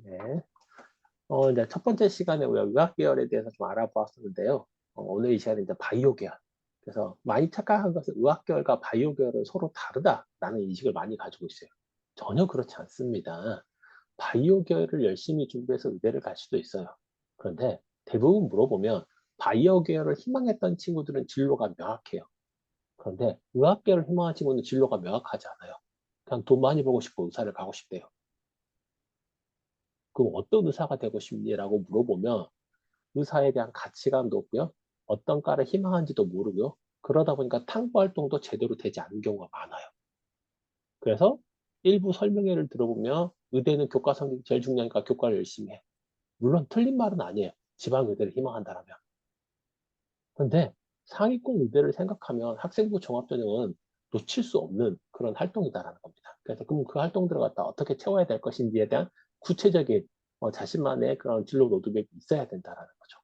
네. 이제 첫 번째 시간에 우리가 의학 계열에 대해서 좀 알아보았었는데요. 오늘 이 시간에 이제 바이오 계열. 그래서 많이 착각한 것은 의학 계열과 바이오 계열은 서로 다르다라는 인식을 많이 가지고 있어요. 전혀 그렇지 않습니다. 바이오 계열을 열심히 준비해서 의대를 갈 수도 있어요. 그런데 대부분 물어보면 바이오 계열을 희망했던 친구들은 진로가 명확해요. 그런데 의학 계열을 희망한 친구는 진로가 명확하지 않아요. 그냥 돈 많이 벌고 싶고 의사를 가고 싶대요. 그럼 어떤 의사가 되고 싶니?라고 물어보면 의사에 대한 가치관도 없고요. 어떤 과를 희망하는지도 모르고요. 그러다 보니까 탐구 활동도 제대로 되지 않는 경우가 많아요. 그래서 일부 설명회를 들어보면 의대는 교과 성적이 제일 중요하니까 교과를 열심히 해. 물론 틀린 말은 아니에요. 지방 의대를 희망한다면. 그런데 상위권 의대를 생각하면 학생부 종합전형은 놓칠 수 없는 그런 활동이다라는 겁니다. 그래서 그럼 그 활동들을 갖다 어떻게 채워야 될 것인지에 대한 구체적인 자신만의 그런 진로 로드맵이 있어야 된다라는 거죠.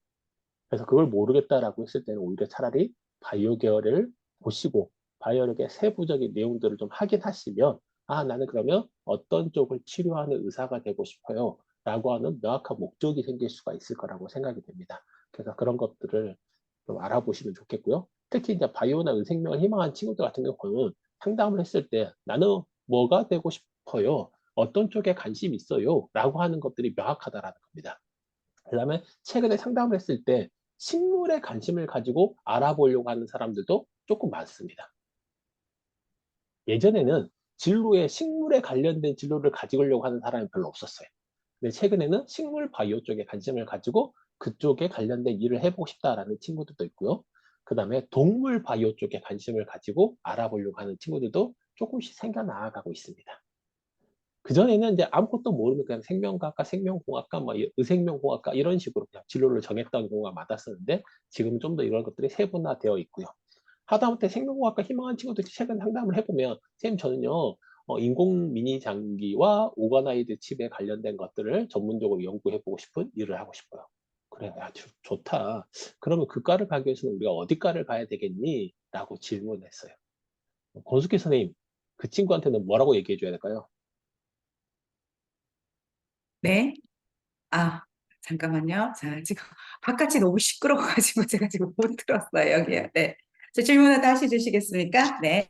그래서 그걸 모르겠다라고 했을 때는 오히려 차라리 바이오 계열을 보시고 바이오력의 세부적인 내용들을 좀 확인하시면 아, 나는 그러면 어떤 쪽을 치료하는 의사가 되고 싶어요. 라고 하는 명확한 목적이 생길 수가 있을 거라고 생각이 됩니다. 그래서 그런 것들을 좀 알아보시면 좋겠고요. 특히 이제 바이오나 의생명을 희망하는 친구들 같은 경우는 상담을 했을 때 나는 뭐가 되고 싶어요. 어떤 쪽에 관심 있어요. 라고 하는 것들이 명확하다라는 겁니다. 그다음에 최근에 상담을 했을 때 식물에 관심을 가지고 알아보려고 하는 사람들도 조금 많습니다. 예전에는 진로에 식물에 관련된 진로를 가지려고 하는 사람이 별로 없었어요. 근데 최근에는 식물 바이오 쪽에 관심을 가지고 그쪽에 관련된 일을 해보고 싶다라는 친구들도 있고요. 그 다음에 동물 바이오 쪽에 관심을 가지고 알아보려고 하는 친구들도 조금씩 생겨나가고 있습니다. 그전에는 이제 아무것도 모르는 그냥 생명과학과, 생명공학과, 뭐 의생명공학과 이런 식으로 그냥 진로를 정했던 경우가 많았었는데 지금은 좀 더 이런 것들이 세분화되어 있고요. 하다못해 생명공학과 희망하는 친구들이 최근 상담을 해보면 선생님 저는요 인공 미니 장기와 오가나이드 칩에 관련된 것들을 전문적으로 연구해보고 싶은 일을 하고 싶어요. 그래, 야, 좋다. 그러면 그 과를 가기 위해서는 우리가 어디 과를 가야 되겠니? 라고 질문했어요. 권숙희 선생님, 그 친구한테는 뭐라고 얘기해 줘야 될까요? 네. 아, 잠깐만요. 자, 지금 바깥이 너무 시끄러워가지고 제가 지금 못 들었어요, 여기요. 네. 제 질문을 다시 주시겠습니까? 네.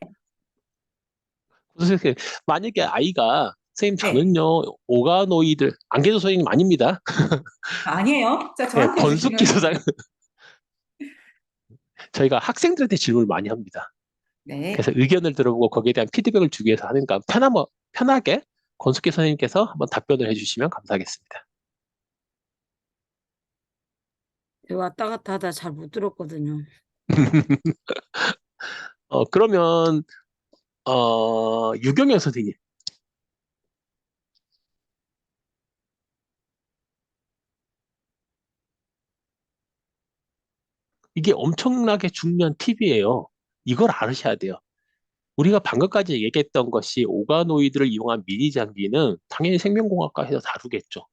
선생님, 만약에 아이가 선생님 네. 저는요 오가노이드 안개도 선생님 아닙니다. 아니에요. 자, 네, 저한테 권숙기 주시면. 소장 저희가 학생들한테 질문을 많이 합니다. 네. 그래서 의견을 들어보고 거기에 대한 피드백을 주기 위해서 하니까 편하게 권숙기 선생님께서 한번 답변을 해주시면 감사하겠습니다. 왔다 갔다 하다 잘 못 들었거든요. 그러면 유경영 선생님 이게 엄청나게 중요한 팁이에요. 이걸 알으셔야 돼요. 우리가 방금까지 얘기했던 것이 오가노이드를 이용한 미니 장기는 당연히 생명공학과에서 다루겠죠.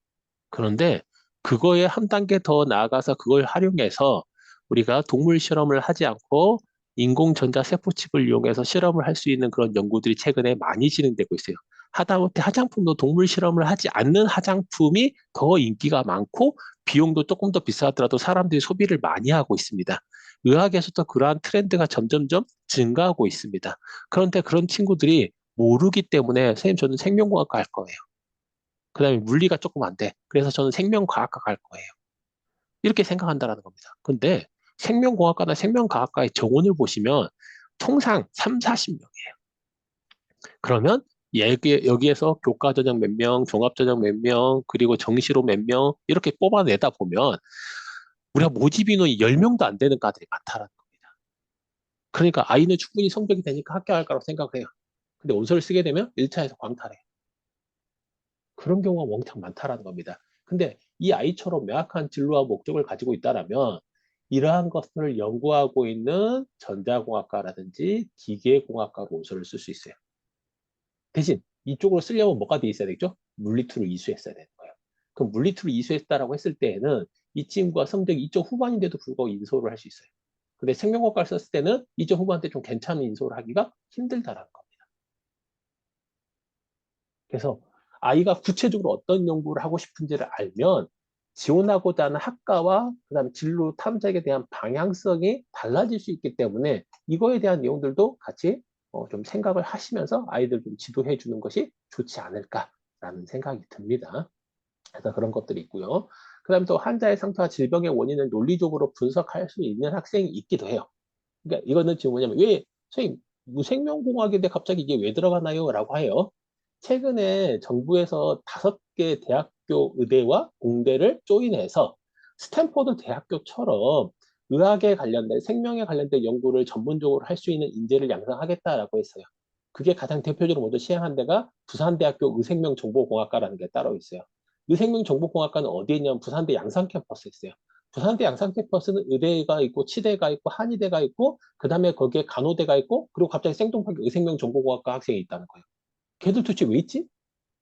그런데 그거에 한 단계 더 나아가서 그걸 활용해서 우리가 동물 실험을 하지 않고 인공전자 세포칩을 이용해서 실험을 할 수 있는 그런 연구들이 최근에 많이 진행되고 있어요. 하다못해 화장품도 동물 실험을 하지 않는 화장품이 더 인기가 많고 비용도 조금 더 비싸더라도 사람들이 소비를 많이 하고 있습니다. 의학에서도 그러한 트렌드가 점점점 증가하고 있습니다. 그런데 그런 친구들이 모르기 때문에 선생님 저는 생명공학과 할 거예요. 그 다음에 물리가 조금 안 돼. 그래서 저는 생명과학과 갈 거예요. 이렇게 생각한다라는 겁니다. 근데 생명공학과나 생명과학과의 정원을 보시면 통상 3, 40명이에요. 그러면 여기에서 교과전형 몇 명, 종합전형 몇 명, 그리고 정시로 몇 명, 이렇게 뽑아내다 보면 우리가 모집 인원이 10명도 안 되는 과들이 많다라는 겁니다. 그러니까 아이는 충분히 성적이 되니까 합격할 거라고 생각을 해요. 근데 원서를 쓰게 되면 1차에서 광탈해. 그런 경우가 왕창 많다라는 겁니다. 근데 이 아이처럼 명확한 진로와 목적을 가지고 있다라면 이러한 것을 연구하고 있는 전자공학과라든지 기계공학과로 원서를 쓸 수 있어요. 대신 이쪽으로 쓰려면 뭐가 돼 있어야 되겠죠? 물리투를 이수했어야 되는 거예요. 그럼 물리투를 이수했다라고 했을 때에는 이 친구가 성적이 2점 후반인데도 불구하고 인솔을 할 수 있어요. 근데 생명과를 썼을 때는 2점 후반 때 좀 괜찮은 인솔을 하기가 힘들다라는 겁니다. 그래서 아이가 구체적으로 어떤 연구를 하고 싶은지를 알면 지원하고자 하는 학과와 그다음에 진로 탐색에 대한 방향성이 달라질 수 있기 때문에 이거에 대한 내용들도 같이 좀 생각을 하시면서 아이들 좀 지도해 주는 것이 좋지 않을까라는 생각이 듭니다. 그래서 그런 것들이 있고요. 그다음에 또 환자의 상태와 질병의 원인을 논리적으로 분석할 수 있는 학생이 있기도 해요. 그러니까 이거는 지금 뭐냐면 왜 선생님 무생명공학인데 갑자기 이게 왜 들어가나요? 라고 해요. 최근에 정부에서 5개 대학교 의대와 공대를 조인해서 스탠포드 대학교처럼 의학에 관련된 생명에 관련된 연구를 전문적으로 할 수 있는 인재를 양성하겠다라고 했어요. 그게 가장 대표적으로 먼저 시행한 데가 부산대학교 의생명정보공학과라는 게 따로 있어요. 의생명정보공학과는 어디에 있냐면 부산대 양산 캠퍼스에 있어요. 부산대 양산 캠퍼스는 의대가 있고 치대가 있고 한의대가 있고 그다음에 거기에 간호대가 있고 그리고 갑자기 생동포 의생명정보공학과 학생이 있다는 거예요. 걔들 도대체 왜 있지?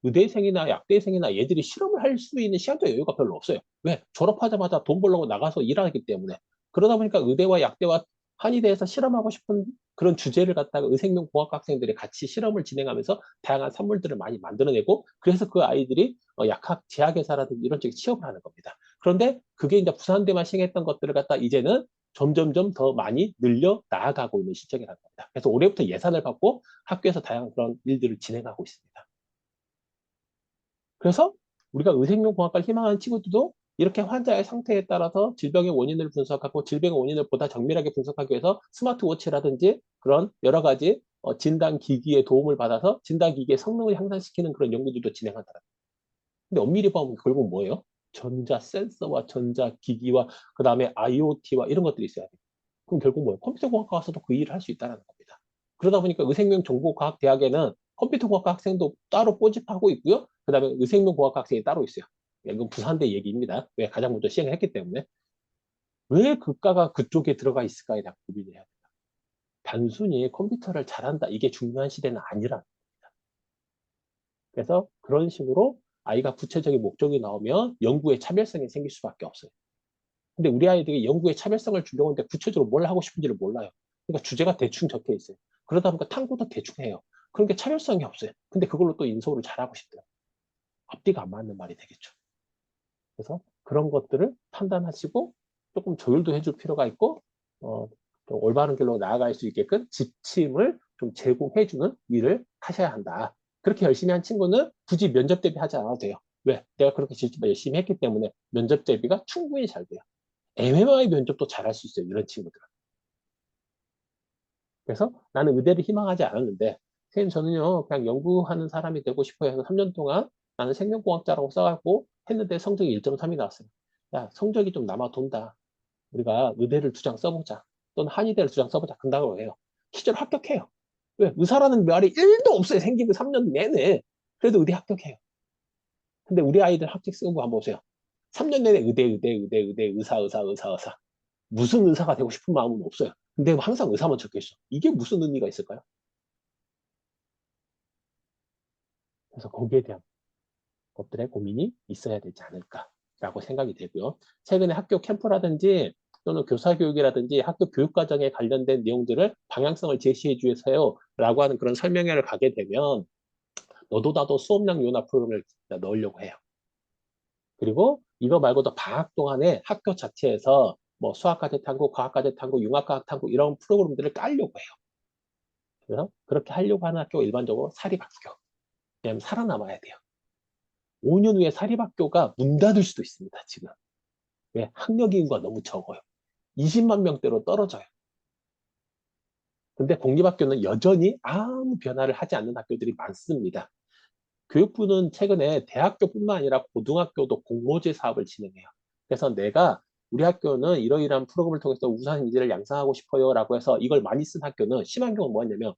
의대생이나 약대생이나 얘들이 실험을 할 수 있는 시간적 여유가 별로 없어요. 왜? 졸업하자마자 돈 벌려고 나가서 일하기 때문에. 그러다 보니까 의대와 약대와 한의대에서 실험하고 싶은 그런 주제를 갖다가 의생명공학 학생들이 같이 실험을 진행하면서 다양한 산물들을 많이 만들어내고 그래서 그 아이들이 약학, 제약회사라든지 이런 쪽에 취업을 하는 겁니다. 그런데 그게 이제 부산대만 시행했던 것들을 갖다 이제는 점점점 더 많이 늘려 나아가고 있는 시점이라는 겁니다. 그래서 올해부터 예산을 받고 학교에서 다양한 그런 일들을 진행하고 있습니다. 그래서 우리가 의생명공학과를 희망하는 친구들도 이렇게 환자의 상태에 따라서 질병의 원인을 분석하고 질병의 원인을 보다 정밀하게 분석하기 위해서 스마트워치라든지 그런 여러 가지 진단기기의 도움을 받아서 진단기기의 성능을 향상시키는 그런 연구들도 진행하더라고요. 근데 엄밀히 보면 결국 뭐예요? 전자 센서와 전자 기기와 그 다음에 IoT와 이런 것들이 있어야 돼요. 그럼 결국 뭐예요? 컴퓨터공학과 가서도 그 일을 할 수 있다는 겁니다. 그러다 보니까 의생명정보과학대학에는 컴퓨터공학과 학생도 따로 모집하고 있고요. 그 다음에 의생명공학과 학생이 따로 있어요. 이건 부산대 얘기입니다. 왜 가장 먼저 시행을 했기 때문에. 왜 그과가 그쪽에 들어가 있을까에 대한 고민을 해야 돼요. 단순히 컴퓨터를 잘한다. 이게 중요한 시대는 아니라. 그래서 그런 식으로 아이가 구체적인 목적이 나오면 연구에 차별성이 생길 수밖에 없어요. 근데 우리 아이들이 연구에 차별성을 주려고 하는데 구체적으로 뭘 하고 싶은지를 몰라요. 그러니까 주제가 대충 적혀 있어요. 그러다 보니까 탐구도 대충 해요. 그런 게 차별성이 없어요. 근데 그걸로 또 인서울을 잘하고 싶대요. 앞뒤가 안 맞는 말이 되겠죠. 그래서 그런 것들을 판단하시고 조금 조율도 해줄 필요가 있고 좀 올바른 길로 나아갈 수 있게끔 지침을 좀 제공해주는 일을 하셔야 한다. 그렇게 열심히 한 친구는 굳이 면접 대비하지 않아도 돼요. 왜? 내가 그렇게 열심히 했기 때문에 면접 대비가 충분히 잘 돼요. MMA 면접도 잘할 수 있어요. 이런 친구들은. 그래서 나는 의대를 희망하지 않았는데 선생님 저는요 그냥 연구하는 사람이 되고 싶어 해서 3년 동안 나는 생명공학자라고 써갖고 했는데 성적이 1.3이 나왔어요. 야 성적이 좀 남아 돈다. 우리가 의대를 2장 써보자. 또는 한의대를 2장 써보자. 그런다고 해요. 실제로 합격해요. 왜? 의사라는 말이 1도 없어요. 생기고 3년 내내. 그래도 의대 합격해요. 근데 우리 아이들 합격 쓰고 한번 보세요. 3년 내내 의대, 의사. 무슨 의사가 되고 싶은 마음은 없어요. 근데 항상 의사만 적혀 있어. 이게 무슨 의미가 있을까요? 그래서 거기에 대한 것들의 고민이 있어야 되지 않을까라고 생각이 되고요. 최근에 학교 캠프라든지 또는 교사 교육이라든지 학교 교육 과정에 관련된 내용들을 방향성을 제시해 주세요 라고 하는 그런 설명회를 가게 되면 너도 나도 수업량 요나 프로그램을 넣으려고 해요. 그리고 이거 말고도 방학 동안에 학교 자체에서 뭐 수학과제 탐구, 과학과제 탐구, 융합과학 탐구 이런 프로그램들을 깔려고 해요. 그래서 그렇게 하려고 하는 학교가 일반적으로 사립학교. 왜냐하면 살아남아야 돼요. 5년 후에 사립학교가 문 닫을 수도 있습니다, 지금. 왜? 학력 인구가 너무 적어요. 20만 명대로 떨어져요. 근데 공립학교는 여전히 아무 변화를 하지 않는 학교들이 많습니다. 교육부는 최근에 대학교뿐만 아니라 고등학교도 공모제 사업을 진행해요. 그래서 내가 우리 학교는 이러이러한 프로그램을 통해서 우수한 인재를 양성하고 싶어요 라고 해서 이걸 많이 쓴 학교는 심한 경우는 뭐였냐면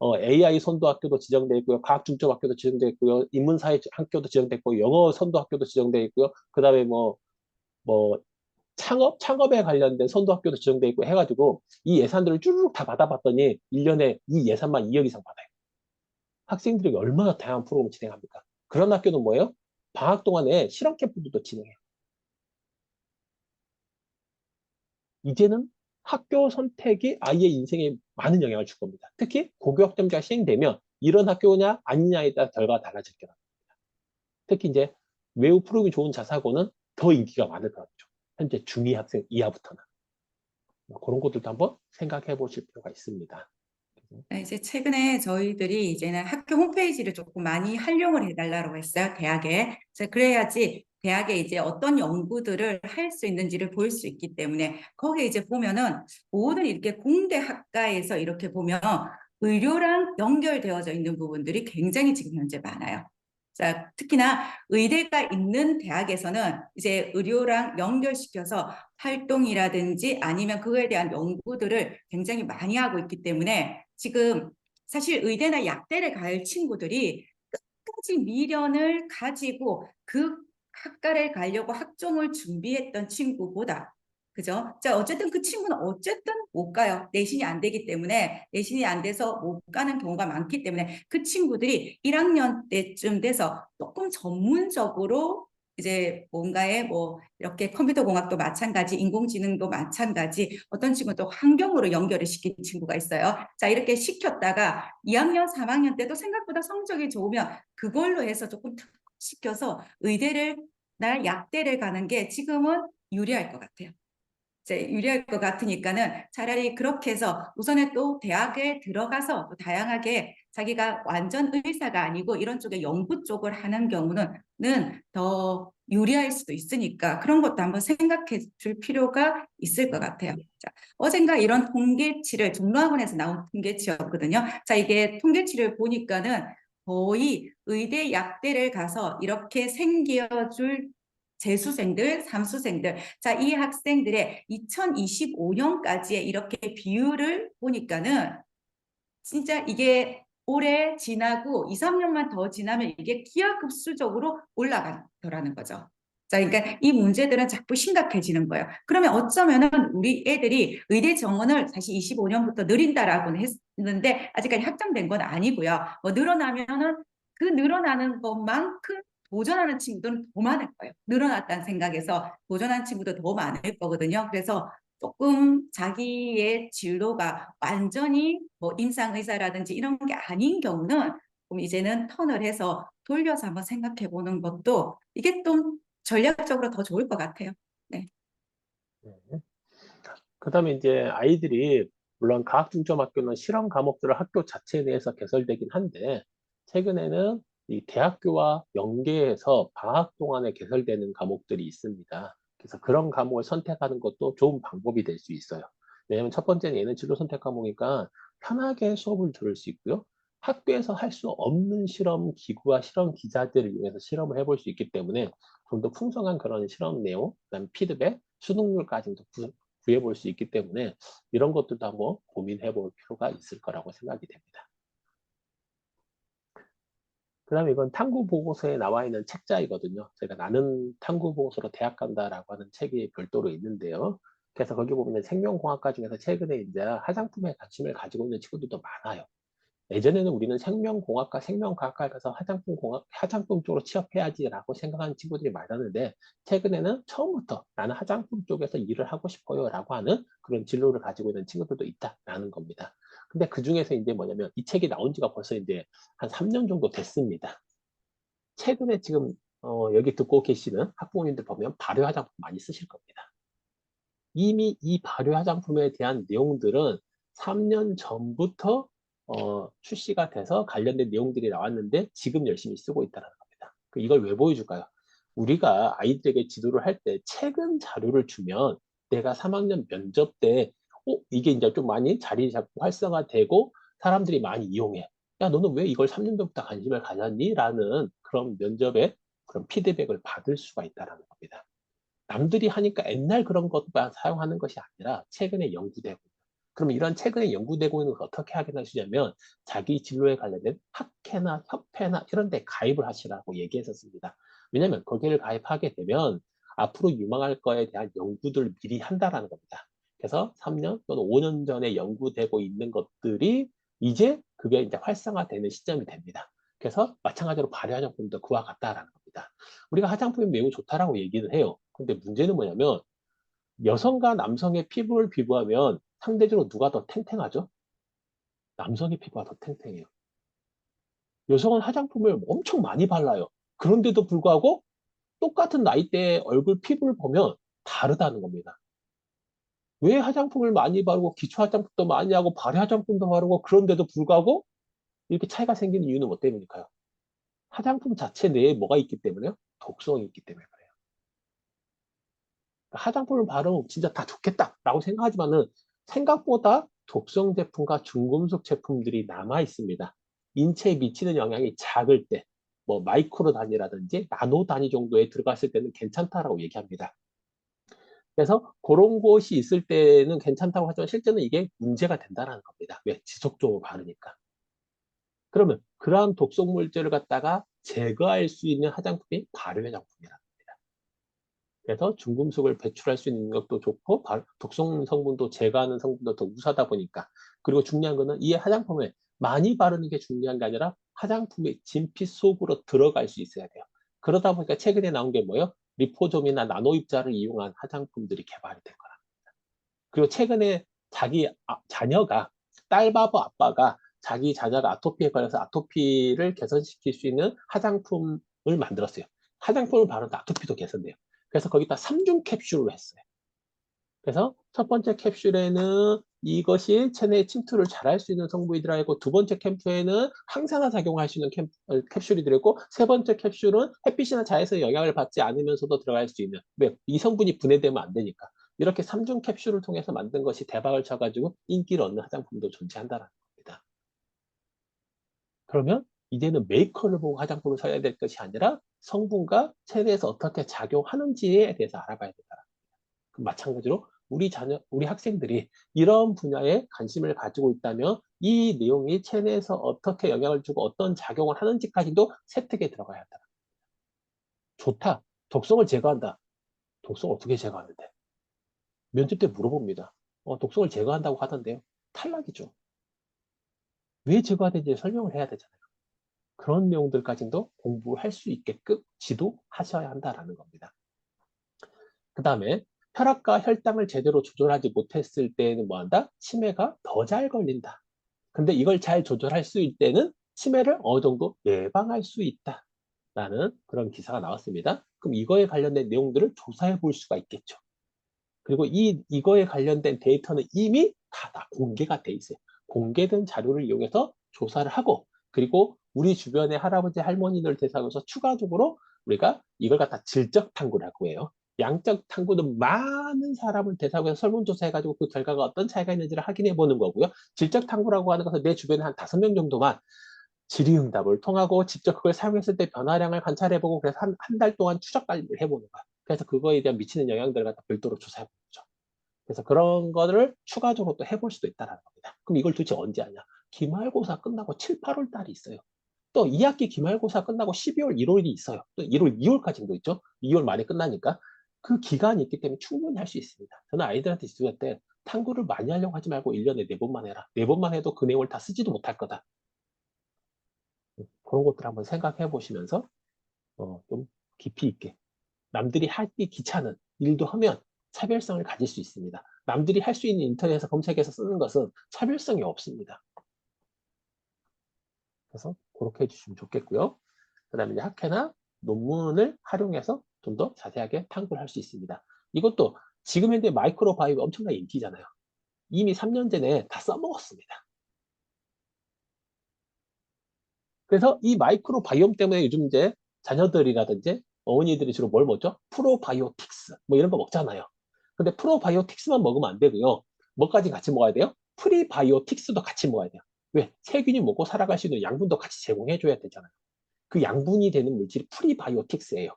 AI 선도 학교도 지정되어 있고요. 과학 중점 학교도 지정되어 있고요. 인문사회 학교도 지정되어 있고 영어 선도 학교도 지정되어 있고요. 그다음에 뭐 창업에 관련된 선도 학교도 지정되어 있고 해가지고 이 예산들을 쭈르륵 다 받아봤더니 1년에 이 예산만 2억 이상 받아요. 학생들이 얼마나 다양한 프로그램을 진행합니까? 그런 학교는 뭐예요? 방학 동안에 실험 캠프도 진행해요. 이제는 학교 선택이 아이의 인생에 많은 영향을 줄 겁니다. 특히 고교학점제가 시행되면 이런 학교냐 아니냐에 따라 결과가 달라질 거다. 특히 이제 매우 프로기 좋은 자사고는 더 인기가 많을 것 같죠. 현재 중2 학생 이하부터는. 그런 것들도 한번 생각해 보실 필요가 있습니다. 네, 이제 최근에 저희들이 이제는 학교 홈페이지를 조금 많이 활용을 해달라고 했어요, 대학에. 그래서 그래야지 대학에 이제 어떤 연구들을 할 수 있는지를 볼 수 있기 때문에 거기에 이제 보면은 모든 이렇게 공대 학과에서 이렇게 보면 의료랑 연결되어져 있는 부분들이 굉장히 지금 현재 많아요. 자, 특히나 의대가 있는 대학에서는 이제 의료랑 연결시켜서 활동이라든지 아니면 그거에 대한 연구들을 굉장히 많이 하고 있기 때문에 지금 사실 의대나 약대를 갈 친구들이 끝까지 미련을 가지고 그 학과를 가려고 학종을 준비했던 친구보다 그죠? 자, 어쨌든 그 친구는 어쨌든 못 가요. 내신이 안 되기 때문에 내신이 안 돼서 못 가는 경우가 많기 때문에 그 친구들이 1학년 때쯤 돼서 조금 전문적으로 이제 뭔가에 뭐 이렇게 컴퓨터 공학도 마찬가지, 인공지능도 마찬가지, 어떤 친구는 또 환경으로 연결을 시킨 친구가 있어요. 자, 이렇게 시켰다가 2학년, 3학년 때도 생각보다 성적이 좋으면 그걸로 해서 조금 특화시켜서 의대를, 나 약대를 가는 게 지금은 유리할 것 같아요. 이제 유리할 것 같으니까는 차라리 그렇게 해서 우선은 또 대학에 들어가서 또 다양하게 자기가 완전 의사가 아니고 이런 쪽에 연구 쪽을 하는 경우는 더 유리할 수도 있으니까 그런 것도 한번 생각해 줄 필요가 있을 것 같아요. 자, 어젠가 이런 통계치를 종로학원에서 나온 통계치였거든요. 자, 이게 통계치를 보니까는 거의 의대 약대를 가서 이렇게 생겨줄 재수생들, 삼수생들, 자, 이 학생들의 2025년까지의 이렇게 비율을 보니까는 진짜 이게 올해 지나고 2, 3년만 더 지나면 이게 기하급수적으로 올라가더라는 거죠. 자, 그러니까 이 문제들은 자꾸 심각해지는 거예요. 그러면 어쩌면은 우리 애들이 의대 정원을 사실 25년부터 늘린다라고는 했는데 아직까지 확정된 건 아니고요. 뭐 늘어나면은 그 늘어나는 것만큼 도전하는 친구들은 더 많을 거예요. 늘어났다는 생각에서 도전하는 친구도 더 많을 거거든요. 그래서 조금 자기의 진로가 완전히 뭐 임상의사라든지 이런 게 아닌 경우는 그럼 이제는 턴을 해서 돌려서 한번 생각해 보는 것도 이게 좀 전략적으로 더 좋을 것 같아요. 네. 그다음에 이제 아이들이 물론 과학중점학교는 실험 과목들을 학교 자체 내에서 개설되긴 한데 최근에는 이 대학교와 연계해서 방학 동안에 개설되는 과목들이 있습니다. 그래서 그런 과목을 선택하는 것도 좋은 방법이 될 수 있어요. 왜냐하면 첫 번째는 얘는 진로 선택 과목이니까 편하게 수업을 들을 수 있고요. 학교에서 할 수 없는 실험 기구와 실험 기자들을 이용해서 실험을 해볼 수 있기 때문에 좀 더 풍성한 그런 실험 내용, 그다음 피드백, 수능률까지도 구해볼 수 있기 때문에 이런 것들도 한번 고민해 볼 필요가 있을 거라고 생각이 됩니다. 그 다음에 이건 탐구 보고서에 나와 있는 책자이거든요. 제가 나는 탐구 보고서로 대학 간다라고 하는 책이 별도로 있는데요. 그래서 거기 보면 생명공학과 중에서 최근에 이제 화장품에 관심을 가지고 있는 친구들도 많아요. 예전에는 우리는 생명공학과, 생명과학과에 가서 화장품 쪽으로 취업해야지라고 생각하는 친구들이 많았는데, 최근에는 처음부터 나는 화장품 쪽에서 일을 하고 싶어요 라고 하는 그런 진로를 가지고 있는 친구들도 있다라는 겁니다. 근데 그 중에서 이제 뭐냐면, 이 책이 나온 지가 벌써 이제 한 3년 정도 됐습니다. 최근에 지금, 여기 듣고 계시는 학부모님들 보면 발효 화장품 많이 쓰실 겁니다. 이미 이 발효 화장품에 대한 내용들은 3년 전부터 출시가 돼서 관련된 내용들이 나왔는데 지금 열심히 쓰고 있다는 겁니다. 이걸 왜 보여줄까요? 우리가 아이들에게 지도를 할 때 최근 자료를 주면 내가 3학년 면접 때 이게 이제 좀 많이 자리 잡고 활성화되고 사람들이 많이 이용해. 야, 너는 왜 이걸 3년 전부터 관심을 가졌니? 라는 그런 면접에 그런 피드백을 받을 수가 있다는 겁니다. 남들이 하니까 옛날 그런 것만 사용하는 것이 아니라 최근에 연구되고 그럼 이런 최근에 연구되고 있는 걸 어떻게 확인하시냐면 자기 진로에 관련된 학회나 협회나 이런 데 가입을 하시라고 얘기했었습니다. 왜냐하면 거기를 가입하게 되면 앞으로 유망할 거에 대한 연구들을 미리 한다라는 겁니다. 그래서 3년 또는 5년 전에 연구되고 있는 것들이 이제 그게 이제 활성화되는 시점이 됩니다. 그래서 마찬가지로 발효화장품도 그와 같다라는 겁니다. 우리가 화장품이 매우 좋다라고 얘기를 해요. 근데 문제는 뭐냐면 여성과 남성의 피부를 비교하면 상대적으로 누가 더 탱탱하죠? 남성의 피부가 더 탱탱해요. 여성은 화장품을 엄청 많이 발라요. 그런데도 불구하고 똑같은 나이대의 얼굴 피부를 보면 다르다는 겁니다. 왜 화장품을 많이 바르고 기초 화장품도 많이 하고 발효 화장품도 바르고 그런데도 불구하고 이렇게 차이가 생기는 이유는 뭐 때문일까요? 화장품 자체 내에 뭐가 있기 때문에요? 독성이 있기 때문에 그래요. 화장품을 바르면 진짜 다 좋겠다라고 생각하지만은 생각보다 독성 제품과 중금속 제품들이 남아 있습니다. 인체에 미치는 영향이 작을 때, 뭐 마이크로 단위라든지 나노 단위 정도에 들어갔을 때는 괜찮다라고 얘기합니다. 그래서 그런 곳이 있을 때는 괜찮다고 하지만 실제는 이게 문제가 된다는 겁니다. 왜? 지속적으로 바르니까. 그러면 그러한 독성 물질을 갖다가 제거할 수 있는 화장품이 발효 화장품이라. 그래서 중금속을 배출할 수 있는 것도 좋고 독성 성분도 제거하는 성분도 더 우수하다 보니까. 그리고 중요한 거는 이 화장품에 많이 바르는 게 중요한 게 아니라 화장품의 진피 속으로 들어갈 수 있어야 돼요. 그러다 보니까 최근에 나온 게 뭐예요? 리포솜이나 나노 입자를 이용한 화장품들이 개발이 된 거라. 그리고 최근에 자기 자녀가 딸바보 아빠가 자기 자녀가 아토피에 걸려서 아토피를 개선시킬 수 있는 화장품을 만들었어요. 화장품을 바르면 아토피도 개선돼요. 그래서 거기다 3중 캡슐을 했어요. 그래서 첫 번째 캡슐에는 이것이 체내에 침투를 잘할 수 있는 성분이 들어있고, 두 번째 캡슐에는 항산화 작용할 수 있는 캡슐이 들어있고, 세 번째 캡슐은 햇빛이나 자외선의 영향을 받지 않으면서도 들어갈 수 있는, 왜? 이 성분이 분해되면 안 되니까. 이렇게 3중 캡슐을 통해서 만든 것이 대박을 쳐가지고 인기를 얻는 화장품도 존재한다는 겁니다. 그러면 이제는 메이커를 보고 화장품을 사야 될 것이 아니라 성분과 체내에서 어떻게 작용하는지에 대해서 알아봐야 된다. 마찬가지로 우리 자녀, 우리 학생들이 이런 분야에 관심을 가지고 있다면 이 내용이 체내에서 어떻게 영향을 주고 어떤 작용을 하는지까지도 세특에 들어가야 한다. 좋다. 독성을 제거한다. 독성 어떻게 제거하는데? 면접 때 물어봅니다. 독성을 제거한다고 하던데요. 탈락이죠. 왜 제거하는지 설명을 해야 되잖아요. 그런 내용들까지도 공부할 수 있게끔 지도하셔야 한다라는 겁니다. 그 다음에 혈압과 혈당을 제대로 조절하지 못했을 때는 뭐한다? 치매가 더 잘 걸린다. 근데 이걸 잘 조절할 수 있을 때는 치매를 어느 정도 예방할 수 있다. 라는 그런 기사가 나왔습니다. 그럼 이거에 관련된 내용들을 조사해 볼 수가 있겠죠. 그리고 이거에 관련된 데이터는 이미 다 공개가 돼 있어요. 공개된 자료를 이용해서 조사를 하고, 그리고 우리 주변의 할아버지, 할머니들 대상으로서 추가적으로 우리가 이걸 갖다 질적 탐구라고 해요. 양적 탐구는 많은 사람을 대상으로 설문조사해가지고 그 결과가 어떤 차이가 있는지를 확인해 보는 거고요. 질적 탐구라고 하는 것은 내 주변에 한 5명 정도만 질의응답을 통하고 직접 그걸 사용했을 때 변화량을 관찰해보고, 그래서 한 달 동안 추적 관리를 해보는 거야. 그래서 그거에 대한 미치는 영향들을 갖다 별도로 조사해보는 거죠. 그래서 그런 거를 추가적으로 또 해볼 수도 있다는 겁니다. 그럼 이걸 도대체 언제 하냐? 기말고사 끝나고 7, 8월 달이 있어요. 또 2학기 기말고사 끝나고 12월, 1월이 있어요. 또 1월, 2월까지도 있죠. 2월 말에 끝나니까. 그 기간이 있기 때문에 충분히 할 수 있습니다. 저는 아이들한테 지도할 때 탐구를 많이 하려고 하지 말고 1년에 4번만 해라. 4번만 해도 그 내용을 다 쓰지도 못할 거다. 그런 것들 한번 생각해 보시면서 좀 깊이 있게 남들이 하기 귀찮은 일도 하면 차별성을 가질 수 있습니다. 남들이 할 수 있는 인터넷에서 검색해서 쓰는 것은 차별성이 없습니다. 그래서 그렇게 해주시면 좋겠고요. 그 다음에 학회나 논문을 활용해서 좀 더 자세하게 탐구를 할 수 있습니다. 이것도 지금 현재 마이크로바이오 엄청나게 인기잖아요. 이미 3년 전에 다 써먹었습니다. 그래서 이 마이크로바이옴 때문에 요즘 이제 자녀들이라든지 어머니들이 주로 뭘 먹죠? 프로바이오틱스 뭐 이런 거 먹잖아요. 근데 프로바이오틱스만 먹으면 안 되고요. 뭐까지 같이 먹어야 돼요? 프리바이오틱스도 같이 먹어야 돼요. 왜? 세균이 먹고 살아갈 수 있는 양분도 같이 제공해 줘야 되잖아요. 그 양분이 되는 물질이 프리바이오틱스예요.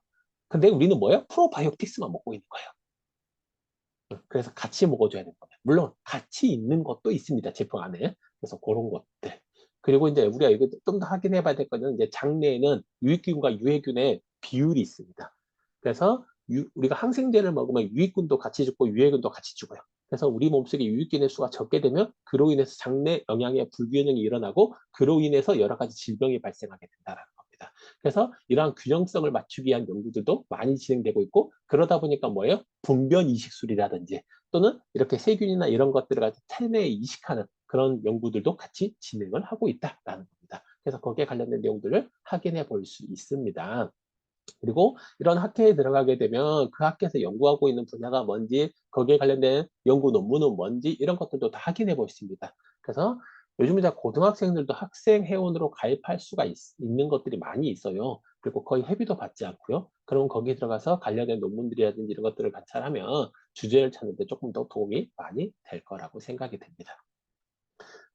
근데 우리는 뭐예요? 프로바이오틱스만 먹고 있는 거예요. 그래서 같이 먹어줘야 되는 겁니다. 물론 같이 있는 것도 있습니다. 제품 안에. 그래서 그런 것들. 그리고 이제 우리가 이거 좀 더 확인해 봐야 될 거는 이제 장내에는 유익균과 유해균의 비율이 있습니다. 그래서 우리가 항생제를 먹으면 유익균도 같이 죽고 유해균도 같이 죽어요. 그래서 우리 몸속에 유익균의 수가 적게 되면 그로 인해서 장내 영양의 불균형이 일어나고 그로 인해서 여러 가지 질병이 발생하게 된다는 겁니다. 그래서 이러한 균형성을 맞추기 위한 연구들도 많이 진행되고 있고, 그러다 보니까 뭐예요? 분변 이식술이라든지 또는 이렇게 세균이나 이런 것들을 가지고 체내에 이식하는 그런 연구들도 같이 진행을 하고 있다라는 겁니다. 그래서 거기에 관련된 내용들을 확인해 볼 수 있습니다. 그리고 이런 학회에 들어가게 되면 그 학회에서 연구하고 있는 분야가 뭔지, 거기에 관련된 연구 논문은 뭔지, 이런 것들도 다 확인해 볼 수 있습니다. 그래서 요즘 이제 고등학생들도 학생 회원으로 가입할 수가 있는 것들이 많이 있어요. 그리고 거의 회비도 받지 않고요. 그럼 거기에 들어가서 관련된 논문들이라든지 이런 것들을 관찰하면 주제를 찾는 데 조금 더 도움이 많이 될 거라고 생각이 됩니다.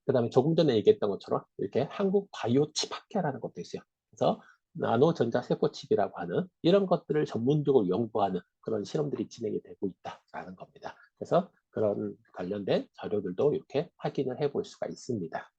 그 다음에 조금 전에 얘기했던 것처럼 이렇게 한국 바이오 칩 학회라는 것도 있어요. 그래서 나노 전자세포 칩이라고 하는 이런 것들을 전문적으로 연구하는 그런 실험들이 진행이 되고 있다라는 겁니다. 그래서 그런 관련된 자료들도 이렇게 확인을 해볼 수가 있습니다.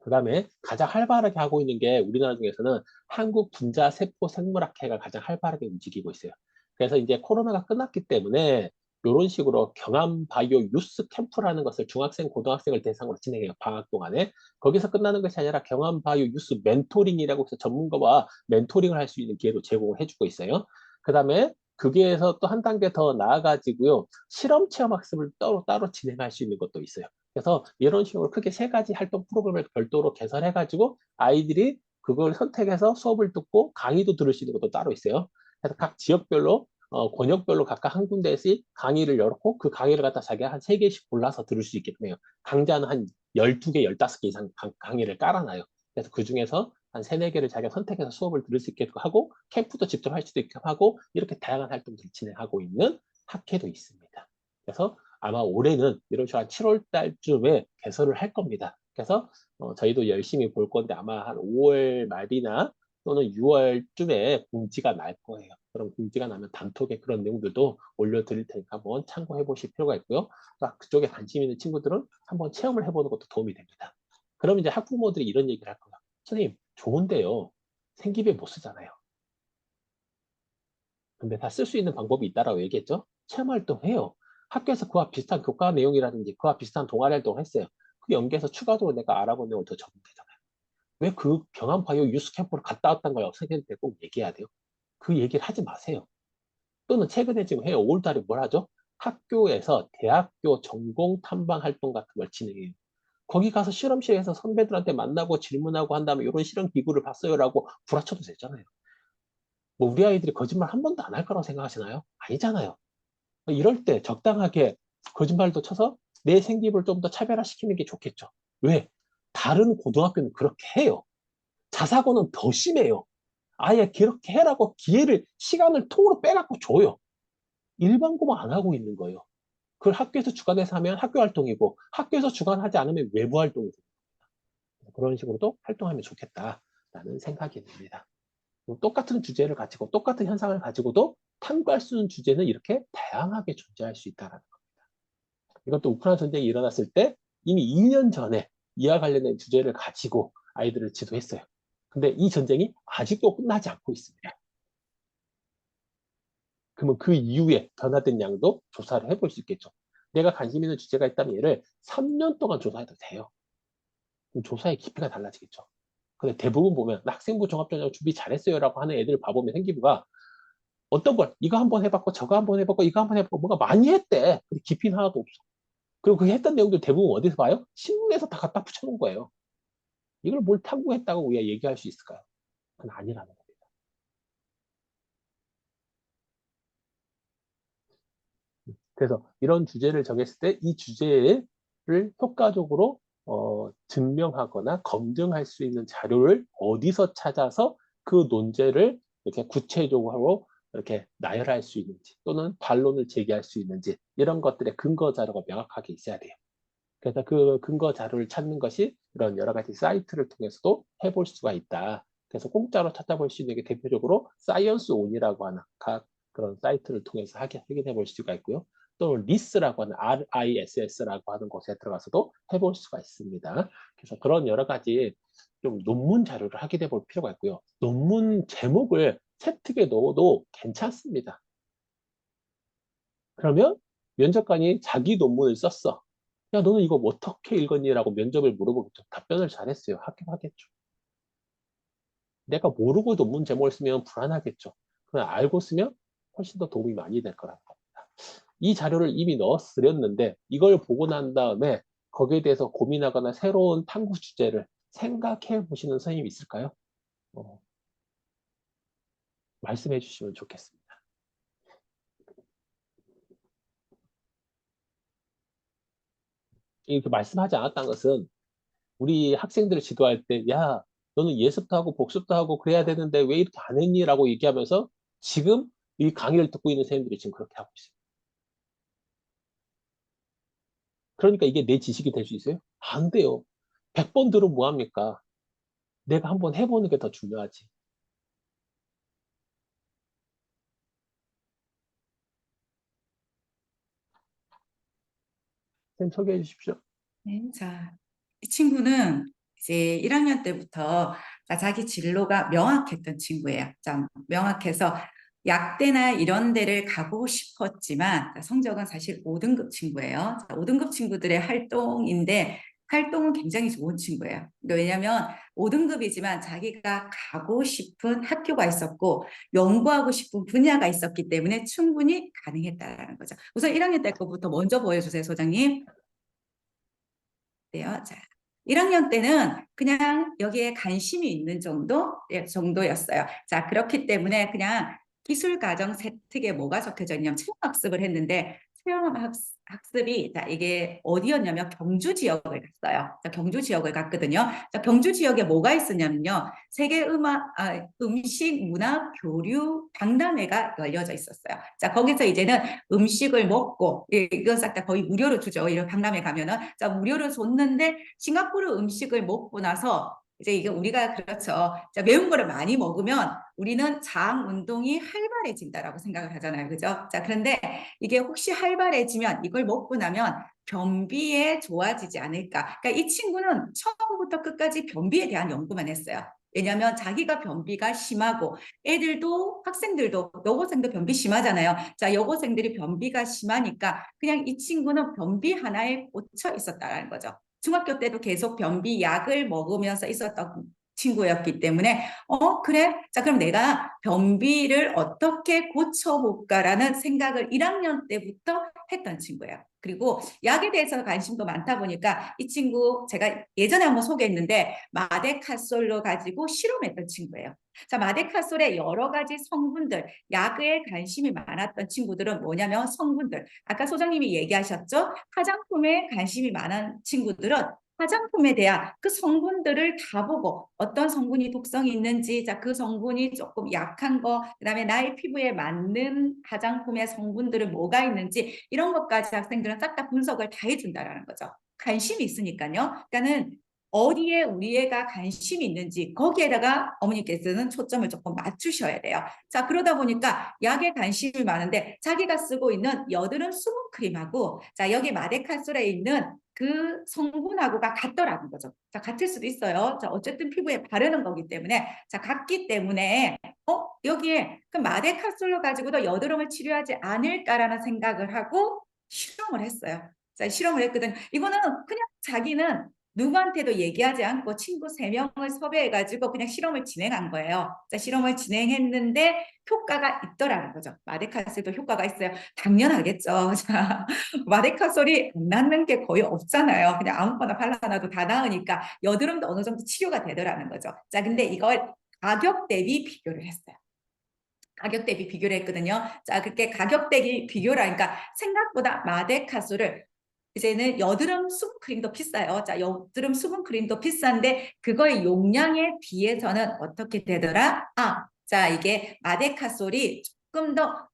그 다음에 가장 활발하게 하고 있는 게 우리나라 중에서는 한국 분자세포생물학회가 가장 활발하게 움직이고 있어요. 그래서 이제 코로나가 끝났기 때문에 이런 식으로 경암바이오 유스 캠프라는 것을 중학생, 고등학생을 대상으로 진행해요. 방학 동안에. 거기서 끝나는 것이 아니라 경암바이오 유스 멘토링이라고 해서 전문가와 멘토링을 할 수 있는 기회도 제공을 해주고 있어요. 그 다음에 거기에서 또 한 단계 더 나아가지고요. 실험 체험 학습을 따로 진행할 수 있는 것도 있어요. 그래서 이런 식으로 크게 세 가지 활동 프로그램을 별도로 개설해가지고 아이들이 그걸 선택해서 수업을 듣고 강의도 들을 수 있는 것도 따로 있어요. 그래서 각 지역별로 권역별로 각각 한 군데씩 강의를 열었고 그 강의를 갖다 자기가 한 3개씩 골라서 들을 수 있게 돼요. 강좌는 한 12개, 15개 이상 강의를 깔아놔요. 그래서 그 중에서 한 3, 4개를 자기가 선택해서 수업을 들을 수 있게 하고 캠프도 직접 할 수도 있게 하고 이렇게 다양한 활동들을 진행하고 있는 학회도 있습니다. 그래서 아마 올해는 이런 식으로 한 7월 달쯤에 개설을 할 겁니다. 그래서 저희도 열심히 볼 건데 아마 한 5월 말이나 또는 6월쯤에 공지가 날 거예요. 그럼 공지가 나면 단톡에 그런 내용들도 올려드릴 테니까 한번 참고해 보실 필요가 있고요. 그쪽에 관심 있는 친구들은 한번 체험을 해보는 것도 도움이 됩니다. 그럼 이제 학부모들이 이런 얘기를 할 거예요. 선생님, 좋은데요. 생기부에 못 쓰잖아요. 근데 다 쓸 수 있는 방법이 있다라고 얘기했죠. 체험 활동해요. 학교에서 그와 비슷한 교과 내용이라든지 그와 비슷한 동아리 활동을 했어요. 그 연계해서 추가적으로 내가 알아본 내용을 더 적용되잖아요. 왜 그 경험 바이오 유스 캠프를 갔다 왔던 거예요? 선생님한테 꼭 얘기해야 돼요. 그 얘기를 하지 마세요. 또는 최근에 지금 해요. 5월달에 뭘 하죠? 학교에서 대학교 전공 탐방 활동 같은 걸 진행해요. 거기 가서 실험실에서 선배들한테 만나고 질문하고 한 다음에 이런 실험 기구를 봤어요라고 구라쳐도 되잖아요. 뭐 우리 아이들이 거짓말 한 번도 안 할 거라고 생각하시나요? 아니잖아요. 이럴 때 적당하게 거짓말도 쳐서 내 생기부를 좀 더 차별화시키는 게 좋겠죠. 왜? 다른 고등학교는 그렇게 해요. 자사고는 더 심해요. 아예 그렇게 해라고 기회를, 시간을 통으로 빼갖고 줘요. 일반고만 안 하고 있는 거예요. 그걸 학교에서 주관해서 하면 학교 활동이고 학교에서 주관하지 않으면 외부 활동이 됩니다. 그런 식으로도 활동하면 좋겠다라는 생각이 듭니다. 똑같은 주제를 가지고 똑같은 현상을 가지고도 탐구할 수 있는 주제는 이렇게 다양하게 존재할 수 있다는 겁니다. 이것도 우크라이나 전쟁이 일어났을 때 이미 2년 전에 이와 관련된 주제를 가지고 아이들을 지도했어요. 근데 이 전쟁이 아직도 끝나지 않고 있습니다. 그러면 그 이후에 변화된 양도 조사를 해볼 수 있겠죠. 내가 관심 있는 주제가 있다면 얘를 3년 동안 조사해도 돼요. 그럼 조사의 깊이가 달라지겠죠. 근데 대부분 보면 나 학생부 종합전형 준비 잘했어요 라고 하는 애들 봐보면 생기부가 어떤 걸 이거 한번 해봤고 저거 한번 해봤고 이거 한번 해봤고 뭔가 많이 했대. 근데 깊이는 하나도 없어. 그리고 그 했던 내용들 대부분 어디서 봐요? 신문에서 다 갖다 붙여놓은 거예요. 이걸 뭘 탐구했다고 우리가 얘기할 수 있을까요? 그건 아니라는 겁니다. 그래서 이런 주제를 정했을 때 이 주제를 효과적으로 증명하거나 검증할 수 있는 자료를 어디서 찾아서 그 논제를 이렇게 구체적으로 이렇게 나열할 수 있는지 또는 반론을 제기할 수 있는지 이런 것들의 근거 자료가 명확하게 있어야 돼요. 그래서 그 근거 자료를 찾는 것이 이런 여러 가지 사이트를 통해서도 해볼 수가 있다. 그래서 공짜로 찾아볼 수 있는 게 대표적으로 사이언스 온이라고 하는 각 그런 사이트를 통해서 확인해 볼 수가 있고요. 또는 리스라고 하는 RISS라고 하는 곳에 들어가서도 해볼 수가 있습니다. 그래서 그런 여러 가지 좀 논문 자료를 확인해 볼 필요가 있고요. 논문 제목을 채택에 넣어도 괜찮습니다. 그러면 면접관이 자기 논문을 썼어. 야, 너는 이거 어떻게 읽었니? 라고 면접을 물어보겠죠. 답변을 잘했어요. 합격하겠죠. 내가 모르고 논문 제목을 쓰면 불안하겠죠. 그냥 알고 쓰면 훨씬 더 도움이 많이 될 거라는 겁니다. 이 자료를 이미 넣어드렸는데 이걸 보고 난 다음에 거기에 대해서 고민하거나 새로운 탐구 주제를 생각해 보시는 선생님이 있을까요? 말씀해 주시면 좋겠습니다. 이렇게 말씀하지 않았다는 것은 우리 학생들을 지도할 때, 야, 너는 예습도 하고 복습도 하고 그래야 되는데 왜 이렇게 안 했니? 라고 얘기하면서 지금 이 강의를 듣고 있는 선생님들이 지금 그렇게 하고 있어요. 그러니까 이게 내 지식이 될 수 있어요? 안 돼요. 100번 들으면 뭐합니까? 내가 한번 해보는 게 더 중요하지. 선생님 소개해 주십시오. 네, 자, 이 친구는 이제 1학년 때부터 자기 진로가 명확했던 친구예요. 자, 명확해서 약대나 이런 데를 가고 싶었지만 성적은 사실 5등급 친구예요. 자, 5등급 친구들의 활동인데 활동은 굉장히 좋은 친구예요. 왜냐하면 5등급이지만 자기가 가고 싶은 학교가 있었고 연구하고 싶은 분야가 있었기 때문에 충분히 가능했다는 거죠. 우선 1학년 때 거부터 먼저 보여주세요, 소장님. 자, 1학년 때는 그냥 여기에 관심이 있는 정도였어요. 자, 그렇기 때문에 그냥 기술과정 세특에 뭐가 적혀져 있냐면 체험학습을 했는데 체험학습이 자, 이게 어디였냐면 경주 지역을 갔어요. 자, 경주 지역을 갔거든요. 자, 경주 지역에 뭐가 있었냐면요. 세계 음식 문화 교류 박람회가 열려져 있었어요. 자, 거기서 이제는 음식을 먹고 이건 싹 다 거의 무료로 주죠. 이런 박람회 가면은 자, 무료로 줬는데 싱가포르 음식을 먹고 나서 이제 이게 우리가 그렇죠. 자, 매운 거를 많이 먹으면 우리는 장 운동이 활발해진다라고 생각을 하잖아요. 그죠? 자, 그런데 이게 혹시 활발해지면 이걸 먹고 나면 변비에 좋아지지 않을까. 그러니까 이 친구는 처음부터 끝까지 변비에 대한 연구만 했어요. 왜냐하면 자기가 변비가 심하고 애들도 학생들도 여고생도 변비 심하잖아요. 자, 여고생들이 변비가 심하니까 그냥 이 친구는 변비 하나에 꽂혀 있었다는 거죠. 중학교 때도 계속 변비 약을 먹으면서 있었던 친구였기 때문에 그래? 자, 그럼 내가 변비를 어떻게 고쳐볼까라는 생각을 1학년 때부터 했던 친구예요. 그리고 약에 대해서 관심도 많다 보니까 이 친구 제가 예전에 한번 소개했는데 마데카솔로 가지고 실험했던 친구예요. 자, 마데카솔의 여러 가지 성분들, 약에 관심이 많았던 친구들은 뭐냐면 성분들. 아까 소장님이 얘기하셨죠? 화장품에 관심이 많은 친구들은 화장품에 대한 그 성분들을 다 보고 어떤 성분이 독성이 있는지, 자, 그 성분이 조금 약한 거, 그다음에 나의 피부에 맞는 화장품의 성분들은 뭐가 있는지 이런 것까지 학생들은 싹 다 분석을 다 해준다라는 거죠. 관심이 있으니까요. 그러니까는 어디에 우리 애가 관심이 있는지 거기에다가 어머니께서는 초점을 조금 맞추셔야 돼요. 자, 그러다 보니까 약에 관심이 많은데 자기가 쓰고 있는 여드름 수분크림하고 자, 여기 마데카솔에 있는 그 성분하고가 같더라는 거죠. 자, 같을 수도 있어요. 자, 어쨌든 피부에 바르는 거기 때문에 자, 같기 때문에 여기에 그 마데카솔로 가지고도 여드름을 치료하지 않을까라는 생각을 하고 실험을 했어요. 자, 실험을 했거든요. 이거는 그냥 자기는 누구한테도 얘기하지 않고 친구 3명을 섭외해가지고 그냥 실험을 진행한 거예요. 자, 실험을 진행했는데 효과가 있더라는 거죠. 마데카솔도 효과가 있어요. 당연하겠죠. 자, 마데카솔이 안 낫는 게 거의 없잖아요. 그냥 아무거나 발라놔도 다 나으니까 여드름도 어느 정도 치료가 되더라는 거죠. 자, 근데 이걸 가격 대비 비교를 했어요. 가격 대비 비교를 했거든요. 자, 그렇게 가격 대비 비교라니까 생각보다 마데카솔을 이제는 여드름 수분크림도 비싸요. 자, 여드름 수분크림도 비싼데 그거의 용량에 비해서는 어떻게 되더라? 자, 이게 마데카솔이 조금 더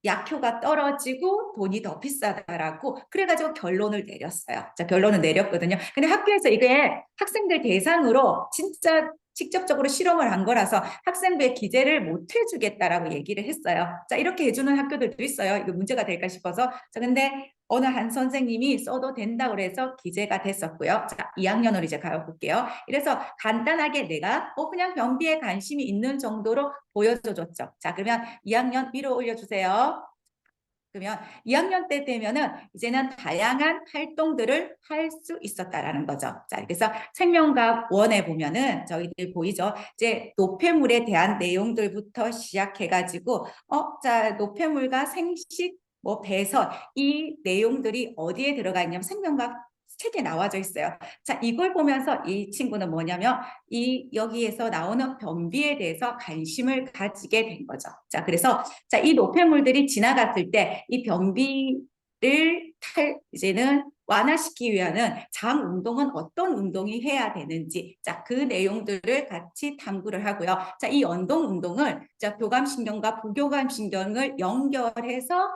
약효가 떨어지고 돈이 더 비싸다라고 그래가지고 결론을 내렸어요. 자, 결론을 내렸거든요. 근데 학교에서 이게 학생들 대상으로 진짜 직접적으로 실험을 한 거라서 학생부에 기재를 못 해주겠다라고 얘기를 했어요. 자, 이렇게 해주는 학교들도 있어요. 이거 문제가 될까 싶어서. 자, 근데 어느 한 선생님이 써도 된다고 해서 기재가 됐었고요. 자, 2학년으로 이제 가볼게요. 이래서 간단하게 내가 그냥 변비에 관심이 있는 정도로 보여줘줬죠. 자, 그러면 2학년 위로 올려주세요. 그러면 2학년 때 되면은 이제는 다양한 활동들을 할 수 있었다라는 거죠. 자, 그래서 생명과학 원에 보면은 저희들 보이죠? 이제 노폐물에 대한 내용들부터 시작해가지고, 자, 노폐물과 생식, 배설 이 내용들이 어디에 들어가 있냐면 생명과학 책에 나와져 있어요. 자, 이걸 보면서 이 친구는 뭐냐면 여기에서 나오는 변비에 대해서 관심을 가지게 된 거죠. 자, 그래서 자, 이 노폐물들이 지나갔을 때 이 변비를 이제는 완화시키기 위한 장 운동은 어떤 운동이 해야 되는지, 자, 그 내용들을 같이 탐구를 하고요. 자, 이 연동 운동을 자, 교감신경과 부교감신경을 연결해서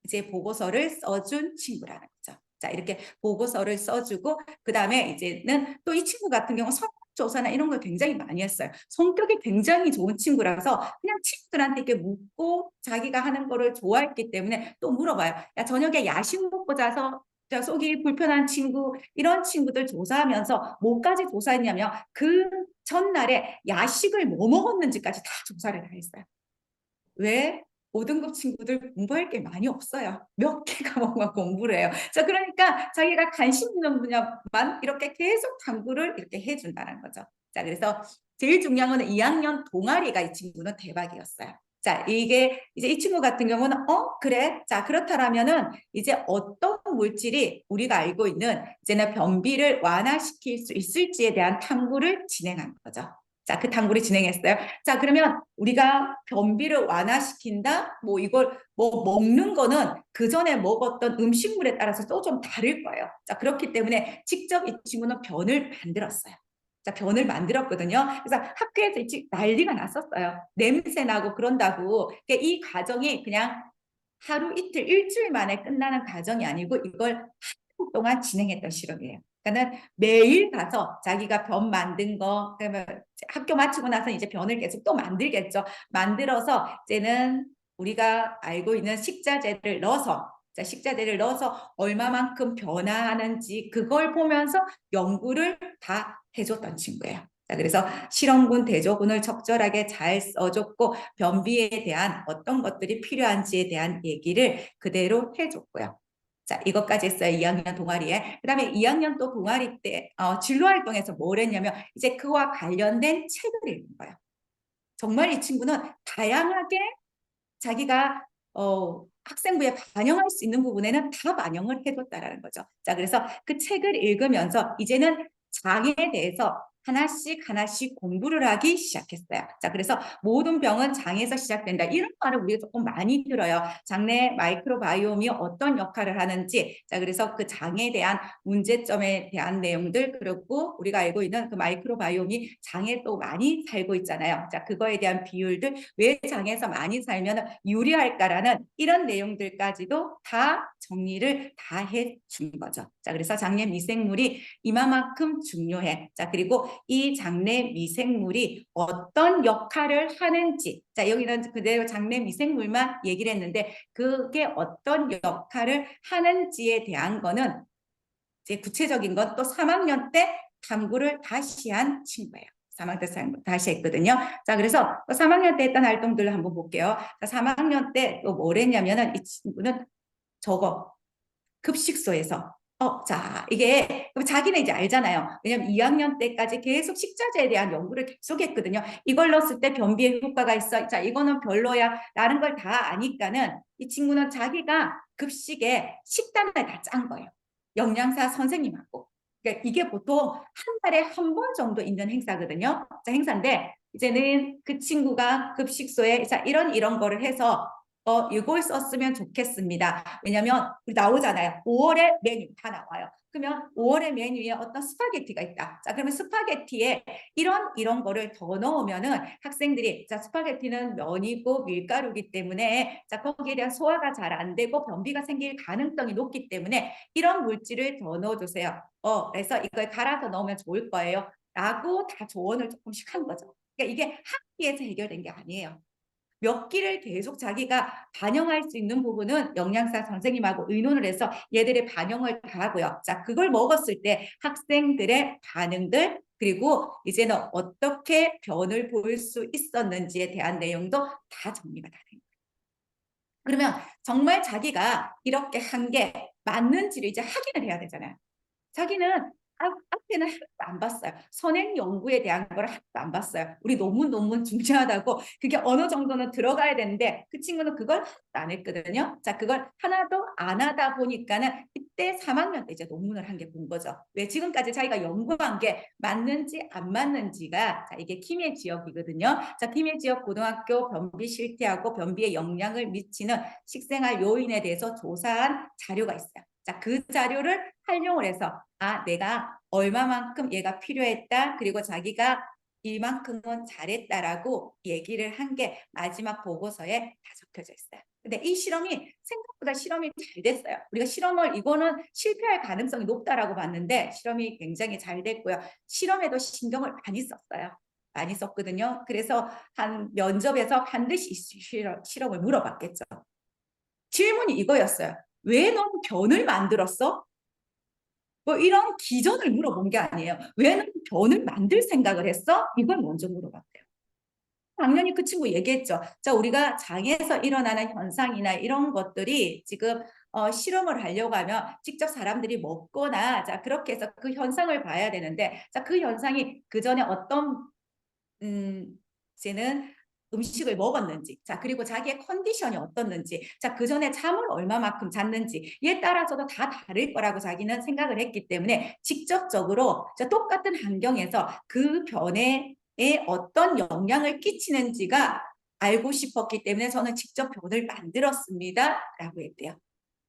이제 보고서를 써준 친구라는 거죠. 자, 이렇게 보고서를 써주고, 그 다음에 이제는 또 이 친구 같은 경우 성격 조사나 이런 걸 굉장히 많이 했어요. 성격이 굉장히 좋은 친구라서 그냥 친구들한테 이렇게 묻고 자기가 하는 거를 좋아했기 때문에 또 물어봐요. 야, 저녁에 야식 먹고 자서 자, 속이 불편한 친구, 이런 친구들 조사하면서 뭐까지 조사했냐면 그 전날에 야식을 뭐 먹었는지까지 다 조사를 다 했어요. 왜? 5등급 친구들 공부할 게 많이 없어요. 몇 개 과목만 공부를 해요. 자, 그러니까 자기가 관심 있는 분야만 이렇게 계속 탐구를 이렇게 해준다는 거죠. 자, 그래서 제일 중요한 거는 2학년 동아리가 이 친구는 대박이었어요. 자, 이게 이제 이 친구 같은 경우는 그래. 자, 그렇다라면은 이제 어떤 물질이 우리가 알고 있는 이제는 변비를 완화시킬 수 있을지에 대한 탐구를 진행한 거죠. 자, 그 탐구를 진행했어요. 자, 그러면 우리가 변비를 완화시킨다? 뭐 이걸 뭐 먹는 거는 그 전에 먹었던 음식물에 따라서 또 좀 다를 거예요. 자, 그렇기 때문에 직접 이 친구는 변을 만들었어요. 자, 변을 만들었거든요. 그래서 학교에서 난리가 났었어요. 냄새 나고 그런다고. 그러니까 이 과정이 그냥 하루 이틀, 일주일 만에 끝나는 과정이 아니고 이걸 한 달 동안 진행했던 실험이에요. 그러니까 매일 가서 자기가 변 만든 거, 그러면 학교 마치고 나서 이제 변을 계속 또 만들겠죠. 만들어서 이제는 우리가 알고 있는 식자재를 넣어서, 자, 식자재를 넣어서 얼마만큼 변화하는지 그걸 보면서 연구를 다 해줬던 친구예요. 자, 그래서 실험군, 대조군을 적절하게 잘 써줬고 변비에 대한 어떤 것들이 필요한지에 대한 얘기를 그대로 해줬고요. 자, 이것까지 했어요. 2학년 동아리에. 그 다음에 2학년 또 동아리 때 진로활동에서 뭘 했냐면 이제 그와 관련된 책을 읽는 거예요. 정말 이 친구는 다양하게 자기가 학생부에 반영할 수 있는 부분에는 다 반영을 해줬다라는 거죠. 자, 그래서 그 책을 읽으면서 이제는 장에 대해서 하나씩 하나씩 공부를 하기 시작했어요. 자, 그래서 모든 병은 장에서 시작된다. 이런 말을 우리가 조금 많이 들어요. 장내 마이크로바이옴이 어떤 역할을 하는지. 자, 그래서 그 장에 대한 문제점에 대한 내용들, 그리고 우리가 알고 있는 그 마이크로바이옴이 장에 또 많이 살고 있잖아요. 자, 그거에 대한 비율들, 왜 장에서 많이 살면 유리할까라는 이런 내용들까지도 다 정리를 다 해준 거죠. 자, 그래서 장내 미생물이 이만큼 중요해. 자, 그리고 이 장내 미생물이 어떤 역할을 하는지, 자, 여기는 그대로 장내 미생물만 얘기를 했는데 그게 어떤 역할을 하는지에 대한 거는 이제 구체적인 건 또 3학년 때 탐구를 다시 한 친구예요. 3학년 때 다시 했거든요. 자, 그래서 3학년 때 했던 활동들을 한번 볼게요. 자, 3학년 때 또 뭘 했냐면은 이 친구는 저거 급식소에서 자, 이게 자기는 이제 알잖아요. 왜냐면 2학년 때까지 계속 식자재에 대한 연구를 계속 했거든요. 이걸 넣었을 때 변비에 효과가 있어. 자, 이거는 별로야. 라는 걸 다 아니까는 이 친구는 자기가 급식에 식단을 다 짠 거예요. 영양사 선생님하고. 그러니까 이게 보통 한 달에 한 번 정도 있는 행사거든요. 자, 행사인데 이제는 그 친구가 급식소에 자, 이런 거를 해서 이걸 썼으면 좋겠습니다. 왜냐면 우리 나오잖아요. 5월의 메뉴 다 나와요. 그러면 5월의 메뉴에 어떤 스파게티가 있다. 자, 그러면 스파게티에 이런 거를 더 넣으면은 학생들이 자, 스파게티는 면이고 밀가루이기 때문에 자, 거기에 대한 소화가 잘 안 되고 변비가 생길 가능성이 높기 때문에 이런 물질을 더 넣어주세요. 그래서 이걸 갈아서 넣으면 좋을 거예요. 라고 다 조언을 조금씩 한 거죠. 그러니까 이게 학기에서 해결된 게 아니에요. 몇 기를 계속 자기가 반영할 수 있는 부분은 영양사 선생님하고 의논을 해서 얘들의 반영을 다 하고요. 자, 그걸 먹었을 때 학생들의 반응들, 그리고 이제는 어떻게 변을 볼 수 있었는지에 대한 내용도 다 정리가 다 됩니다. 그러면 정말 자기가 이렇게 한 게 맞는지를 이제 확인을 해야 되잖아요. 자기는 앞에는 하나도 안 봤어요. 선행 연구에 대한 걸 하나도 안 봤어요. 우리 논문 중요하다고 그게 어느 정도는 들어가야 되는데 그 친구는 그걸 하나도 안 했거든요. 자, 그걸 하나도 안 하다 보니까는 이때 3학년 때 이제 논문을 한 개 본 거죠. 왜 지금까지 자기가 연구한 게 맞는지 안 맞는지가 자, 이게 김해 지역이거든요. 자, 김해 지역 고등학교 변비 실태하고 변비에 영향을 미치는 식생활 요인에 대해서 조사한 자료가 있어요. 자, 그 자료를 활용을 해서 내가 얼마만큼 얘가 필요했다. 그리고 자기가 이만큼은 잘했다라고 얘기를 한 게 마지막 보고서에 다 적혀져 있어요. 근데 이 실험이 생각보다 실험이 잘 됐어요. 우리가 실험을 이거는 실패할 가능성이 높다라고 봤는데 실험이 굉장히 잘 됐고요. 실험에도 신경을 많이 썼어요. 많이 썼거든요. 그래서 한 면접에서 반드시 실험을 물어봤겠죠. 질문이 이거였어요. 왜 넌 변을 만들었어? 뭐 이런 기전을 물어본 게 아니에요. 왜 넌 변을 만들 생각을 했어? 이걸 먼저 물어봤대요. 당연히 그 친구 얘기했죠. 자, 우리가 장에서 일어나는 현상이나 이런 것들이 지금 실험을 하려고 하면 직접 사람들이 먹거나 자, 그렇게 해서 그 현상을 봐야 되는데 자, 그 현상이 그 전에 어떤 이제는 음식을 먹었는지, 자, 그리고 자기의 컨디션이 어떻는지, 자, 그 전에 잠을 얼마만큼 잤는지에 따라서도 다 다를 거라고 자기는 생각을 했기 때문에 직접적으로 자, 똑같은 환경에서 그 변에 어떤 영향을 끼치는지가 알고 싶었기 때문에 저는 직접 변을 만들었습니다. 라고 했대요.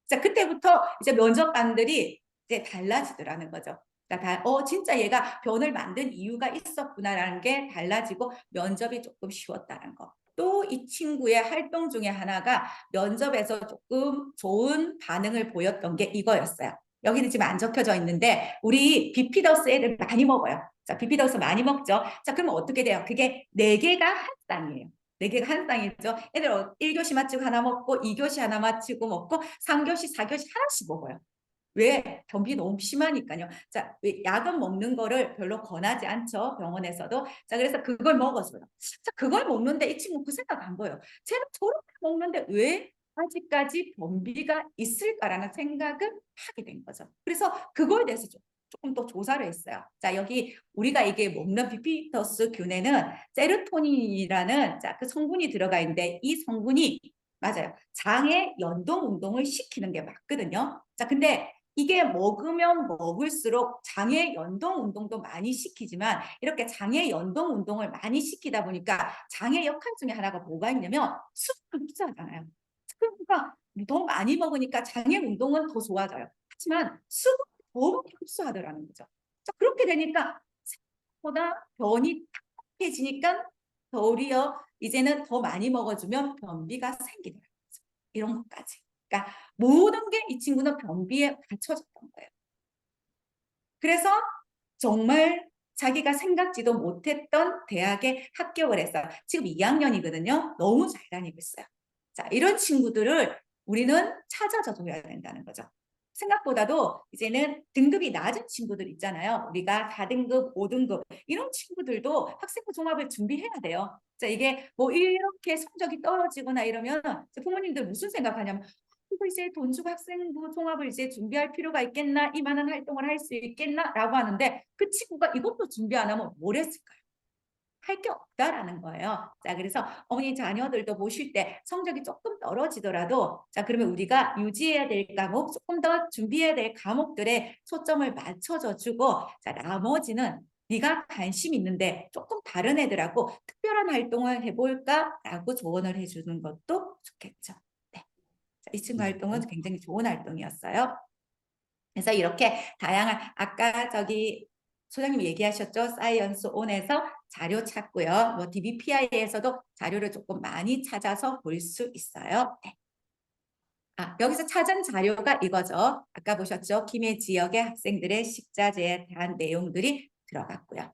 자, 그때부터 이제 면접관들이 이제 달라지더라는 거죠. 그러니까 진짜 얘가 변을 만든 이유가 있었구나라는 게 달라지고 면접이 조금 쉬웠다는 거. 또 이 친구의 활동 중에 하나가 면접에서 조금 좋은 반응을 보였던 게 이거였어요. 여기는 지금 안 적혀져 있는데 우리 비피더스 애들 많이 먹어요. 자, 비피더스 많이 먹죠. 자, 그러면 어떻게 돼요? 그게 4개가 한 쌍이에요. 4개가 한 쌍이죠. 애들 1교시 마치고 하나 먹고 2교시 하나 마치고 먹고 3교시, 4교시 하나씩 먹어요. 왜? 변비 너무 심하니까요. 자, 약은 먹는 거를 별로 권하지 않죠. 병원에서도. 자, 그래서 그걸 먹어줘요. 자, 그걸 먹는데 이 친구 그 생각 안 보여요. 쟤는 저렇게 먹는데 왜 아직까지 변비가 있을까라는 생각을 하게 된 거죠. 그래서 그거에 대해서 조금 더 조사를 했어요. 자, 여기 우리가 이게 먹는 비피더스 균에는 세로토닌이라는 자, 그 성분이 들어가 있는데 이 성분이 맞아요. 장의 연동 운동을 시키는 게 맞거든요. 자, 근데 이게 먹으면 먹을수록 장의 연동 운동도 많이 시키지만 이렇게 장의 연동 운동을 많이 시키다 보니까 장의 역할 중에 하나가 뭐가 있냐면 수분을 흡수하잖아요. 그러니까 더 많이 먹으니까 장의 운동은 더 좋아져요. 하지만 수분을 더 많이 흡수하더라는 거죠. 자, 그렇게 되니까 생각보다 변이 탁해지니까 도리어 이제는 더 많이 먹어주면 변비가 생기더라고요. 이런 것까지. 그러니까 모든 게 이 친구는 변비에 갖춰졌던 거예요. 그래서 정말 자기가 생각지도 못했던 대학에 합격을 했어요. 지금 2학년이거든요. 너무 잘 다니고 있어요. 자, 이런 친구들을 우리는 찾아줘야 된다는 거죠. 생각보다도 이제는 등급이 낮은 친구들 있잖아요. 우리가 4등급, 5등급 이런 친구들도 학생부 종합을 준비해야 돼요. 자, 이게 뭐 이렇게 성적이 떨어지거나 이러면 부모님들 무슨 생각하냐면 이거 이제 돈 주고 학생부 종합을 이제 준비할 필요가 있겠나? 이만한 활동을 할 수 있겠나? 라고 하는데 그 친구가 이것도 준비 안 하면 뭘 했을까요? 할 게 없다라는 거예요. 자, 그래서 어머니 자녀들도 보실 때 성적이 조금 떨어지더라도 자, 그러면 우리가 유지해야 될 과목, 조금 더 준비해야 될 과목들에 초점을 맞춰줘 주고 자, 나머지는 네가 관심 있는데 조금 다른 애들하고 특별한 활동을 해볼까라고 조언을 해주는 것도 좋겠죠. 네. 자, 이 친구 활동은 굉장히 좋은 활동이었어요. 그래서 이렇게 다양한 아까 저기 소장님이 얘기하셨죠. 사이언스 온에서 자료 찾고요. 뭐 DBPI에서도 자료를 조금 많이 찾아서 볼 수 있어요. 네. 여기서 찾은 자료가 이거죠. 아까 보셨죠. 김해 지역의 학생들의 식자재에 대한 내용들이 들어갔고요.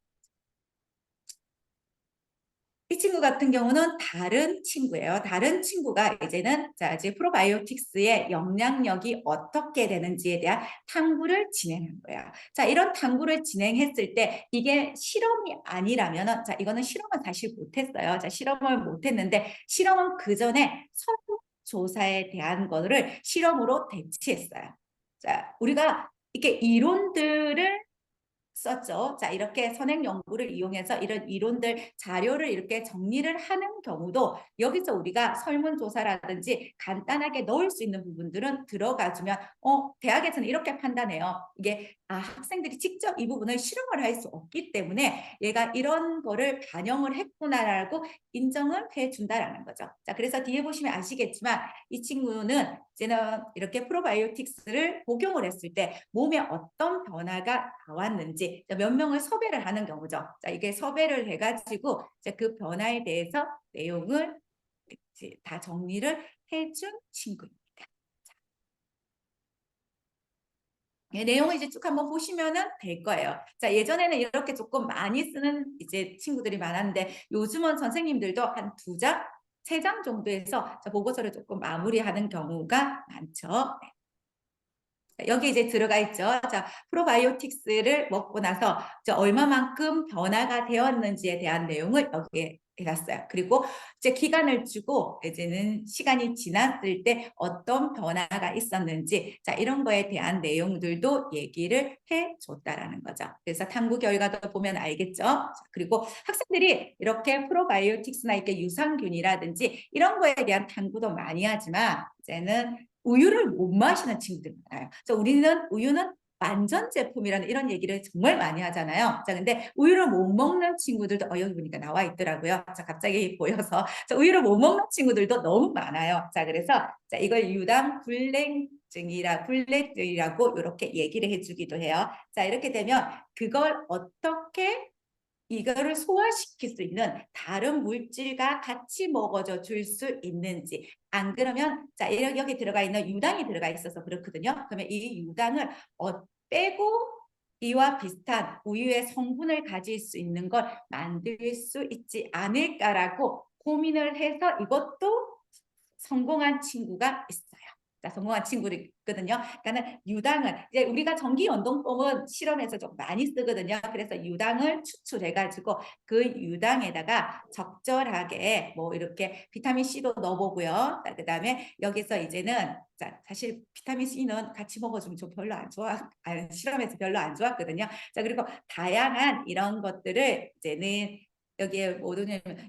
이 친구 같은 경우는 다른 친구예요. 다른 친구가 이제는 자, 이제 프로바이오틱스의 영향력이 어떻게 되는지에 대한 탐구를 진행한 거야. 자, 이런 탐구를 진행했을 때 이게 실험이 아니라면은 자, 이거는 실험은 사실 못했어요. 자, 실험을 못했는데 실험은 그 전에 설문조사에 대한 거를 실험으로 대치했어요. 자, 우리가 이렇게 이론들을 썼죠. 자, 이렇게 선행 연구를 이용해서 이런 이론들, 자료를 이렇게 정리를 하는 경우도 여기서 우리가 설문조사라든지 간단하게 넣을 수 있는 부분들은 들어가주면 대학에서는 이렇게 판단해요. 이게 학생들이 직접 이 부분을 실험을 할 수 없기 때문에 얘가 이런 거를 반영을 했구나라고 인정을 해준다라는 거죠. 자, 그래서 뒤에 보시면 아시겠지만 이 친구는 이제는 이렇게 프로바이오틱스를 복용을 했을 때 몸에 어떤 변화가 나왔는지 몇 명을 섭외를 하는 경우죠. 자, 이게 섭외를 해가지고 이제 그 변화에 대해서 내용을 이제 다 정리를 해준 친구입니다. 내용을 이제 쭉 한번 보시면은 될 거예요. 자, 예전에는 이렇게 조금 많이 쓰는 이제 친구들이 많았는데 요즘은 선생님들도 한 2장, 3장 정도에서 보고서를 조금 마무리하는 경우가 많죠. 여기 이제 들어가 있죠. 자, 프로바이오틱스를 먹고 나서 얼마만큼 변화가 되었는지에 대한 내용을 여기에 해놨어요. 그리고 이제 기간을 주고 이제는 시간이 지났을 때 어떤 변화가 있었는지, 자, 이런 거에 대한 내용들도 얘기를 해줬다라는 거죠. 그래서 탐구 결과도 보면 알겠죠. 자, 그리고 학생들이 이렇게 프로바이오틱스나 이렇게 유산균이라든지 이런 거에 대한 탐구도 많이 하지만 이제는 우유를 못 마시는 친구들이 많아요. 그래서 우리는 우유는 완전 제품이라는 이런 얘기를 정말 많이 하잖아요. 자, 근데 우유를 못 먹는 친구들도 여기 보니까 나와 있더라고요. 자, 갑자기 보여서 자, 우유를 못 먹는 친구들도 너무 많아요. 자, 그래서 자, 이걸 유당 불내증이라고 이렇게 얘기를 해주기도 해요. 자, 이렇게 되면 그걸 어떻게 이거를 소화시킬 수 있는 다른 물질과 같이 먹어줘 줄 수 있는지, 안 그러면 자, 여기 들어가 있는 유당이 들어가 있어서 그렇거든요. 그러면 이 유당을 빼고 이와 비슷한 우유의 성분을 가질 수 있는 걸 만들 수 있지 않을까라고 고민을 해서 이것도 성공한 친구가 있어요. 자, 성공한 친구들이 있거든요. 그러니까 유당은 이제 우리가 전기연동법은 실험에서 좀 많이 쓰거든요. 그래서 유당을 추출해가지고 그 유당에다가 적절하게 뭐 이렇게 비타민 C도 넣어보고요. 그다음에 여기서 이제는 자, 사실 비타민 C는 같이 먹어주면 좀 별로 안 좋아, 실험에서 별로 안 좋았거든요. 자, 그리고 다양한 이런 것들을 이제는 여기에 모든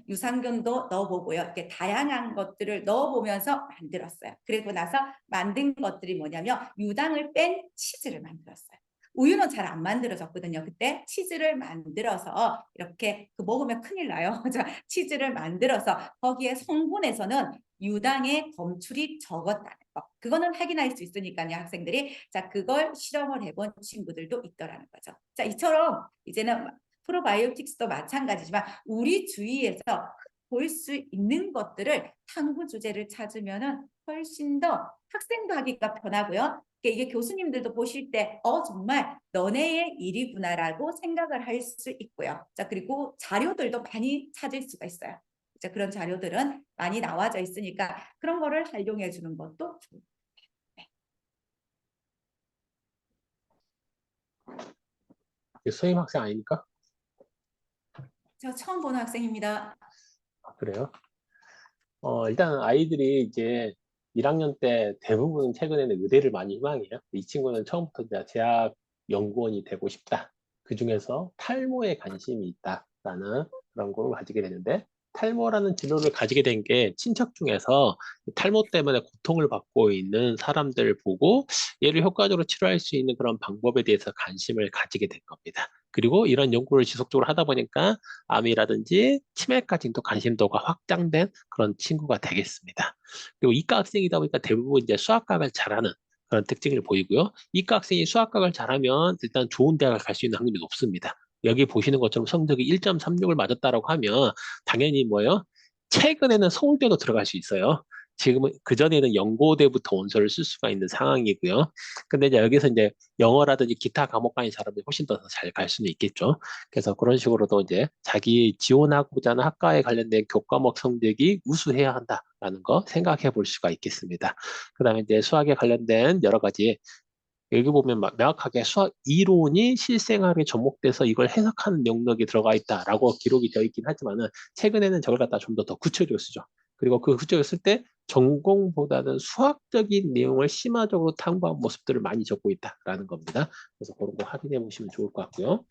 유산균도 넣어보고요. 이렇게 다양한 것들을 넣어보면서 만들었어요. 그리고 나서 만든 것들이 뭐냐면 유당을 뺀 치즈를 만들었어요. 우유는 잘 안 만들어졌거든요. 그때 치즈를 만들어서 이렇게 먹으면 큰일 나요. 치즈를 만들어서 거기에 성분에서는 유당의 검출이 적었다는 거. 그거는 확인할 수 있으니까요, 학생들이. 자, 그걸 실험을 해본 친구들도 있더라는 거죠. 자, 이처럼 이제는 프로바이오틱스도 마찬가지지만 우리 주위에서 볼 수 있는 것들을 탐구 주제를 찾으면은 훨씬 더 학생도 하기가 편하고요. 이게 교수님들도 보실 때 정말 너네의 일이구나라고 생각을 할 수 있고요. 자, 그리고 자료들도 많이 찾을 수가 있어요. 자, 그런 자료들은 많이 나와져 있으니까 그런 거를 활용해 주는 것도 좋습니다. 선임 학생 아닙니까? 저 처음 보는 학생입니다. 그래요? 일단 아이들이 이제 1학년 때 대부분 최근에는 의대를 많이 희망해요. 이 친구는 처음부터 이제 대학 연구원이 되고 싶다. 그 중에서 탈모에 관심이 있다라는 그런 걸 가지게 되는데, 탈모라는 진로를 가지게 된 게 친척 중에서 탈모 때문에 고통을 받고 있는 사람들 보고 얘를 효과적으로 치료할 수 있는 그런 방법에 대해서 관심을 가지게 된 겁니다. 그리고 이런 연구를 지속적으로 하다 보니까 암이라든지 치매까지 또 관심도가 확장된 그런 친구가 되겠습니다. 그리고 이과 학생이다 보니까 대부분 이제 수학과를 잘하는 그런 특징을 보이고요. 이과 학생이 수학과를 잘하면 일단 좋은 대학을 갈 수 있는 확률이 높습니다. 여기 보시는 것처럼 성적이 1.36을 맞았다라고 하면 당연히 뭐예요? 최근에는 서울대도 들어갈 수 있어요. 지금은 그전에는 연고대부터 원서를 쓸 수가 있는 상황이고요. 근데 이제 여기서 이제 영어라든지 기타 과목까지 잘하면 훨씬 더 잘 갈 수는 있겠죠. 그래서 그런 식으로도 이제 자기 지원하고자 하는 학과에 관련된 교과목 성적이 우수해야 한다라는 거 생각해 볼 수가 있겠습니다. 그다음에 이제 수학에 관련된 여러 가지 여기 보면 명확하게 수학 이론이 실생활에 접목돼서 이걸 해석하는 영역이 들어가 있다라고 기록이 되어 있긴 하지만은 최근에는 저걸 갖다 좀 더 구체적으로 쓰죠. 그리고 그 구체적으로 쓸 때 전공보다는 수학적인 내용을 심화적으로 탐구한 모습들을 많이 적고 있다라는 겁니다. 그래서 그런 거 확인해 보시면 좋을 것 같고요.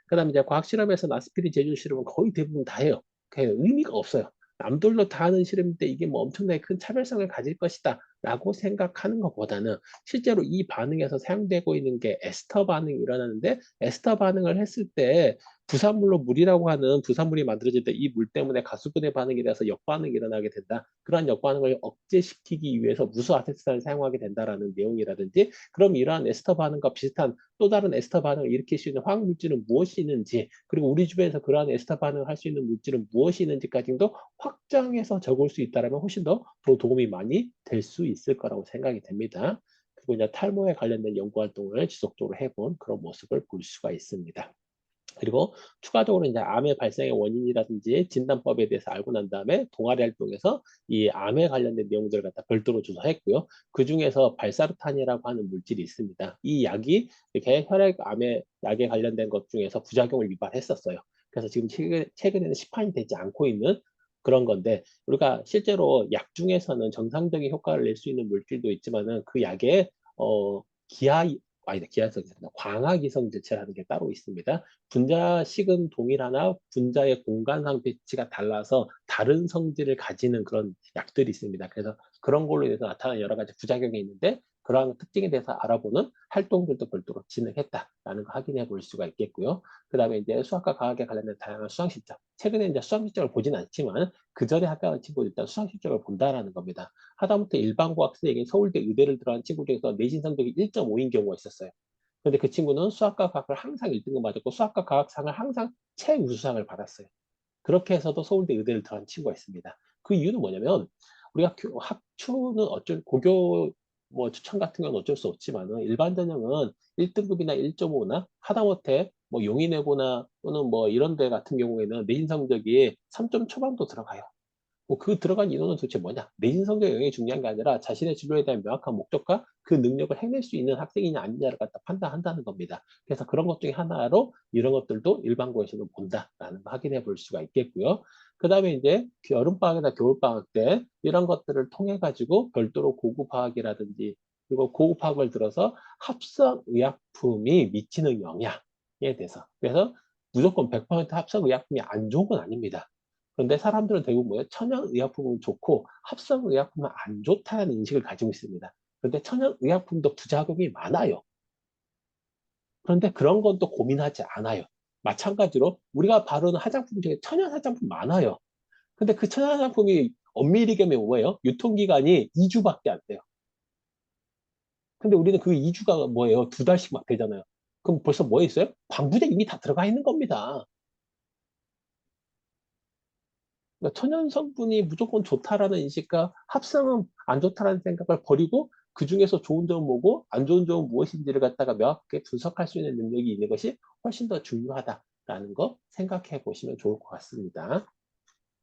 그다음에 이제 과학 실험에서 아스피린 제조 실험은 거의 대부분 다 해요. 그냥 의미가 없어요. 남들도 다 하는 실험인데 이게 뭐 엄청나게 큰 차별성을 가질 것이다 라고 생각하는 것보다는 실제로 이 반응에서 사용되고 있는 게 에스터 반응이 일어나는데, 에스터 반응을 했을 때 부산물로 물이라고 하는 부산물이 만들어질 때 이 물 때문에 가수분해 반응이 돼서 역반응이 일어나게 된다. 그러한 역반응을 억제시키기 위해서 무수 아세트산을 사용하게 된다라는 내용이라든지, 그럼 이러한 에스터 반응과 비슷한 또 다른 에스터 반응을 일으킬 수 있는 화학 물질은 무엇이 있는지, 그리고 우리 주변에서 그러한 에스터 반응을 할 수 있는 물질은 무엇이 있는지까지도 확장해서 적을 수 있다면 훨씬 더 도움이 많이 될 수 있을 거라고 생각이 됩니다. 그리고 이제 탈모에 관련된 연구 활동을 지속적으로 해본 그런 모습을 볼 수가 있습니다. 그리고 추가적으로 이제 암의 발생의 원인이라든지 진단법에 대해서 알고 난 다음에 동아리 활동에서 이 암에 관련된 내용들을 갖다 별도로 조사했고요. 그 중에서 발사르탄이라고 하는 물질이 있습니다. 이 약이 이렇게 혈액암의 약에 관련된 것 중에서 부작용을 유발했었어요. 그래서 지금 최근에는 시판이 되지 않고 있는 그런 건데, 우리가 실제로 약 중에서는 정상적인 효과를 낼 수 있는 물질도 있지만은 그 약에 기하 아니다, 기하성이 아니라 광학이성 제체라는 게 따로 있습니다. 분자식은 동일하나 분자의 공간상 배치가 달라서 다른 성질을 가지는 그런 약들이 있습니다. 그래서 그런 걸로 인해서 나타나는 여러 가지 부작용이 있는데, 그러한 특징에 대해서 알아보는 활동들도 별도로 진행했다라는 거 확인해 볼 수가 있겠고요. 그 다음에 이제 수학과 과학에 관련된 다양한 수학 실적. 최근에 이제 수학 실적을 보진 않지만 그 전에 학과의 친구들 일단 수학 실적을 본다라는 겁니다. 하다못해 일반 고학생이 서울대 의대를 들어간 친구 중에서 내신 성적이 1.5인 경우가 있었어요. 근데 그 친구는 수학과 과학을 항상 1등급 맞았고 수학과 과학상을 항상 최우수상을 받았어요. 그렇게 해서도 서울대 의대를 들어간 친구가 있습니다. 그 이유는 뭐냐면 우리가 학추는 고교 뭐 추천 같은 건 어쩔 수 없지만은 일반 전형은 1등급이나 1.5나 하다못해 뭐 용인외고나 또는 뭐 이런 데 같은 경우에는 내신 성적이 3점 초반도 들어가요. 그 들어간 인원은 도대체 뭐냐? 내신 성적 영역이 중요한 게 아니라 자신의 진로에 대한 명확한 목적과 그 능력을 해낼 수 있는 학생이냐 아니냐를 갖다 판단한다는 겁니다. 그래서 그런 것 중에 하나로 이런 것들도 일반고에서는 본다라는 거 확인해 볼 수가 있겠고요. 그 다음에 이제 여름방학이나 겨울방학 때 이런 것들을 통해 가지고 별도로 고급화학이라든지 그리고 고급화학을 들어서 합성의약품이 미치는 영향에 대해서, 그래서 무조건 100% 합성의약품이 안 좋은 건 아닙니다. 그런데 사람들은 대부분 뭐예요? 천연의약품은 좋고 합성의약품은 안 좋다는 인식을 가지고 있습니다. 그런데 천연의약품도 부작용이 많아요. 그런데 그런 건 또 고민하지 않아요. 마찬가지로 우리가 바르는 화장품 중에 천연 화장품 많아요. 근데 그 천연 화장품이 엄밀히 얘기하면 뭐예요? 유통기간이 2주밖에 안 돼요. 근데 우리는 그 2주가 뭐예요? 2달씩 막 되잖아요. 그럼 벌써 뭐 있어요? 방부제 이미 다 들어가 있는 겁니다. 그러니까 천연 성분이 무조건 좋다라는 인식과 합성은 안 좋다라는 생각을 버리고 그 중에서 좋은 점은 뭐고 안 좋은 점은 무엇인지를 갖다가 명확하게 분석할 수 있는 능력이 있는 것이 훨씬 더 중요하다라는 거 생각해 보시면 좋을 것 같습니다.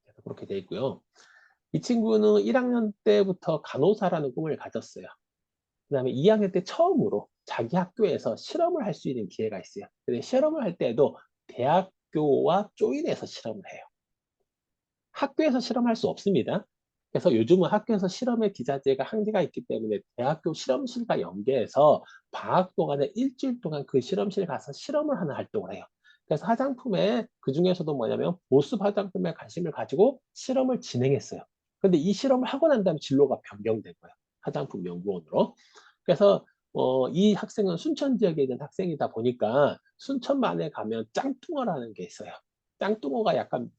그래서 그렇게 돼 있고요. 이 친구는 1학년 때부터 간호사라는 꿈을 가졌어요. 그 다음에 2학년 때 처음으로 자기 학교에서 실험을 할 수 있는 기회가 있어요. 근데 실험을 할 때도 대학교와 조인해서 실험을 해요. 학교에서 실험할 수 없습니다. 그래서 요즘은 학교에서 실험의 기자재가 한계가 있기 때문에 대학교 실험실과 연계해서 방학 동안에 일주일 동안 그 실험실 가서 실험을 하는 활동을 해요. 그래서 화장품에 그 중에서도 뭐냐면 보습 화장품에 관심을 가지고 실험을 진행했어요. 근데 이 실험을 하고 난 다음에 진로가 변경된 거예요. 화장품 연구원으로. 그래서 이 학생은 순천 지역에 있는 학생이다 보니까 순천만에 가면 짱뚱어라는 게 있어요. 짱뚱어가 약간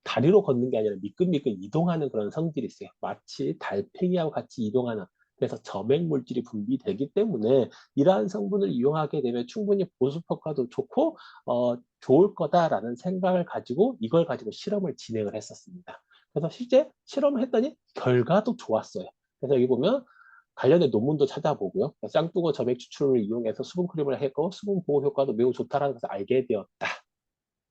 다리로 걷는 게 아니라 미끌미끌 이동하는 그런 성질이 있어요. 마치 달팽이하고 같이 이동하는. 그래서 점액 물질이 분비되기 때문에 이러한 성분을 이용하게 되면 충분히 보습 효과도 좋고 좋을 거다라는 생각을 가지고 이걸 가지고 실험을 진행을 했었습니다. 그래서 실제 실험을 했더니 결과도 좋았어요. 그래서 여기 보면 관련된 논문도 찾아보고요. 쌍두거 점액 추출을 이용해서 수분 크림을 했고 수분 보호 효과도 매우 좋다라는 것을 알게 되었다.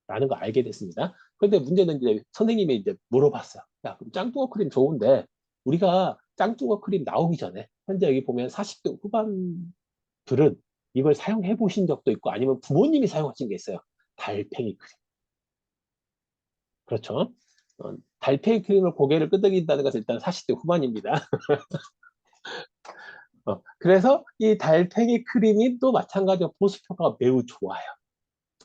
라는 거 알게 됐습니다. 그런데 문제는 이제 선생님이 이제 물어봤어요. 야, 그럼 짱뚱어 크림 좋은데 우리가 짱뚱어 크림 나오기 전에 현재 여기 보면 40대 후반들은 이걸 사용해 보신 적도 있고 아니면 부모님이 사용하신 게 있어요. 달팽이 크림. 그렇죠. 달팽이 크림을 고개를 끄덕인다는 것은 일단 40대 후반입니다. 그래서 이 달팽이 크림이 또 마찬가지로 보습 효과가 매우 좋아요.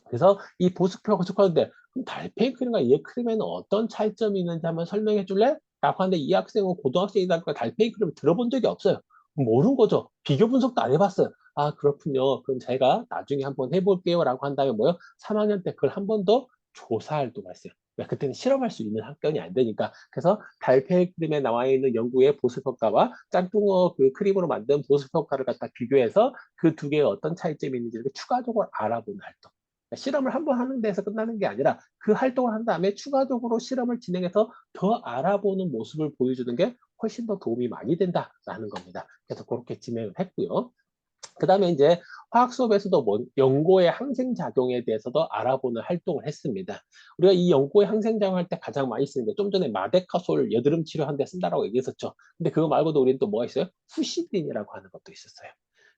그래서 이 보습 효과가 좋았는데 그럼 달팽이 크림과 이 크림에는 어떤 차이점이 있는지 한번 설명해 줄래? 라고 하는데 이 학생은 고등학생이다 보니까 달팽이 크림을 들어본 적이 없어요. 모르는 거죠. 비교 분석도 안 해봤어요. 아, 그렇군요. 그럼 제가 나중에 한번 해볼게요. 라고 한 다음에 뭐요? 3학년 때 그걸 한 번 더 조사 활동을 했어요. 왜? 그때는 실험할 수 있는 학년이 안 되니까. 그래서 달팽이 크림에 나와 있는 연구의 보습 효과와 짱뚱어 그 크림으로 만든 보습 효과를 갖다 비교해서 그 두 개의 어떤 차이점이 있는지 이렇게 추가적으로 알아보는 활동. 실험을 한 번 하는 데서 끝나는 게 아니라 그 활동을 한 다음에 추가적으로 실험을 진행해서 더 알아보는 모습을 보여주는 게 훨씬 더 도움이 많이 된다라는 겁니다. 그래서 그렇게 진행을 했고요. 그 다음에 이제 화학 수업에서도 연고의 항생작용에 대해서도 알아보는 활동을 했습니다. 우리가 이 연고의 항생작용할 때 가장 많이 쓰는 게 좀 전에 마데카솔 여드름 치료하는 데 쓴다라고 얘기했었죠. 근데 그거 말고도 우리는 또 뭐가 있어요? 후시딘이라고 하는 것도 있었어요.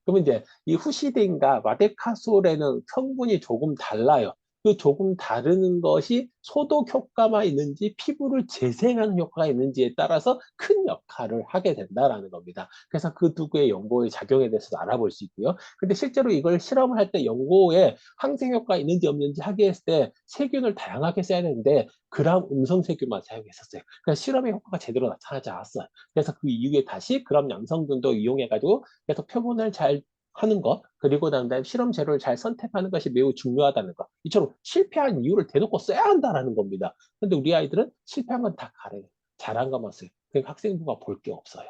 그러면 이제 이 후시딘과 마데카솔에는 성분이 조금 달라요. 그 조금 다른 것이 소독 효과만 있는지 피부를 재생하는 효과가 있는지에 따라서 큰 역할을 하게 된다라는 겁니다. 그래서 그 두 개의 연고의 작용에 대해서도 알아볼 수 있고요. 근데 실제로 이걸 실험을 할 때 연고에 항생 효과가 있는지 없는지 하기 했을 때 세균을 다양하게 써야 되는데 그람 음성 세균만 사용했었어요. 그래서 실험의 효과가 제대로 나타나지 않았어요. 그래서 그 이후에 다시 그람 양성균도 이용해가지고 그래서 표본을 잘 하는 것, 그리고 다음에 실험 재료를 잘 선택하는 것이 매우 중요하다는 것. 이처럼 실패한 이유를 대놓고 써야 한다는 겁니다. 근데 우리 아이들은 실패한 건 다 가려요. 잘한 것만 써요. 그러니까 학생부가 볼 게 없어요.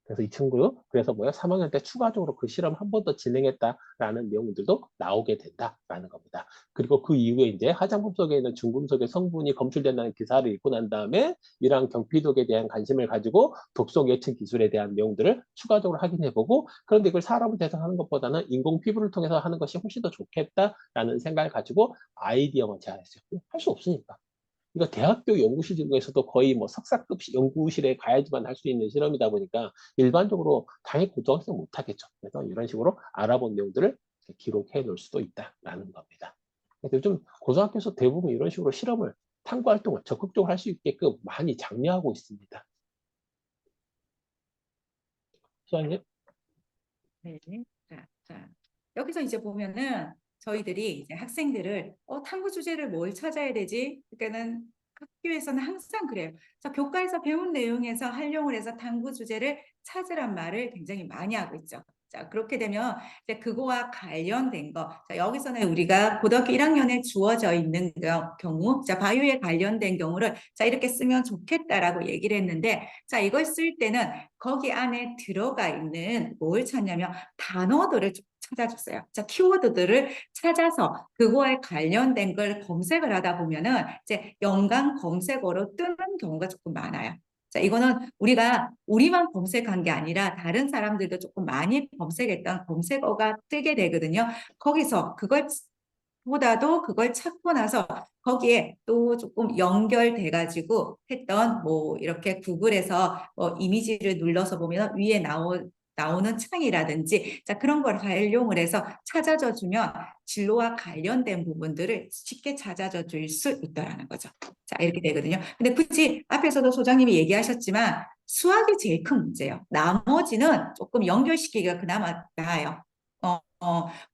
그래서 이 친구, 그래서 뭐야? 3학년 때 추가적으로 그 실험 한 번 더 진행했다라는 내용들도 나오게 된다라는 겁니다. 그리고 그 이후에 이제 화장품 속에 있는 중금속의 성분이 검출된다는 기사를 읽고 난 다음에 이러한 경피독에 대한 관심을 가지고 독성 예측 기술에 대한 내용들을 추가적으로 확인해보고 그런데 이걸 사람을 대상하는 것보다는 인공 피부를 통해서 하는 것이 훨씬 더 좋겠다라는 생각을 가지고 아이디어만 제안했어요. 할 수 없으니까. 그러니까 대학교 연구실 중에서도 거의 뭐 석사급 연구실에 가야지만 할 수 있는 실험이다 보니까 일반적으로 당연히 고등학생 못 하겠죠. 그래서 이런 식으로 알아본 내용들을 기록해 놓을 수도 있다라는 겁니다. 그래서 요즘 고등학교에서 대부분 이런 식으로 실험을 탐구 활동을 적극적으로 할 수 있게끔 많이 장려하고 있습니다. 수아님? 네. 자, 여기서 이제 보면은 저희들이 이제 학생들을 탐구 주제를 뭘 찾아야 되지? 그러니까는 학교에서는 항상 그래요. 자, 교과에서 배운 내용에서 활용을 해서 탐구 주제를 찾으란 말을 굉장히 많이 하고 있죠. 자, 그렇게 되면 이제 그거와 관련된 거. 자, 여기서는 우리가 고등학교 1학년에 주어져 있는 경우, 자, 바이오에 관련된 경우를 자, 이렇게 쓰면 좋겠다라고 얘기를 했는데, 자, 이걸 쓸 때는 거기 안에 들어가 있는 뭘 찾냐면 단어들을 찾아줬어요. 자, 키워드들을 찾아서 그거에 관련된 걸 검색을 하다 보면은 이제 연관 검색어로 뜨는 경우가 조금 많아요. 자, 이거는 우리만 검색한 게 아니라 다른 사람들도 조금 많이 검색했던 검색어가 뜨게 되거든요. 거기서 보다도 그걸 찾고 나서 거기에 또 조금 연결돼 가지고 했던 뭐 이렇게 구글에서 이미지를 눌러서 보면 위에 나오는 창이라든지 자 그런 걸 활용을 해서 찾아줘 주면 진로와 관련된 부분들을 쉽게 찾아줘 줄 수 있다라는 거죠. 자 이렇게 되거든요. 근데 굳이 앞에서도 소장님이 얘기하셨지만 수학이 제일 큰 문제예요. 나머지는 조금 연결시키기가 그나마 나아요.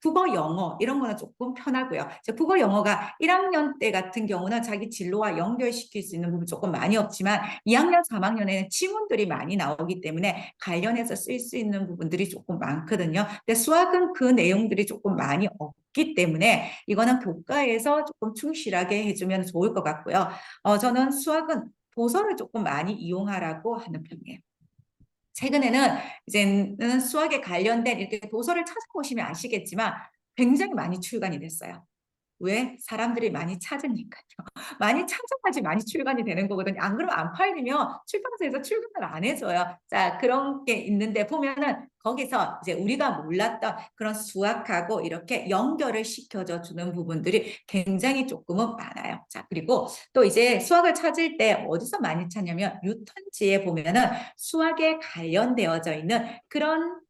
국어, 영어 이런 거는 조금 편하고요. 국어, 영어가 1학년 때 같은 경우는 자기 진로와 연결시킬 수 있는 부분 조금 많이 없지만 2학년, 3학년에는 지문들이 많이 나오기 때문에 관련해서 쓸 수 있는 부분들이 조금 많거든요. 근데 수학은 그 내용들이 조금 많이 없기 때문에 이거는 교과에서 조금 충실하게 해주면 좋을 것 같고요. 저는 수학은 도서를 조금 많이 이용하라고 하는 편이에요. 최근에는 이제는 수학에 관련된 이렇게 도서를 찾아보시면 아시겠지만 굉장히 많이 출간이 됐어요. 왜? 사람들이 많이 찾으니까요. 많이 찾아야지 많이 출간이 되는 거거든요. 안 그러면 안 팔리면 출판사에서 출간을 안 해줘요. 자, 그런 게 있는데 보면은 거기서 이제 우리가 몰랐던 그런 수학하고 이렇게 연결을 시켜줘 주는 부분들이 굉장히 조금은 많아요. 자, 그리고 또 이제 수학을 찾을 때 어디서 많이 찾냐면 뉴턴지에 보면은 수학에 관련되어져 있는 그런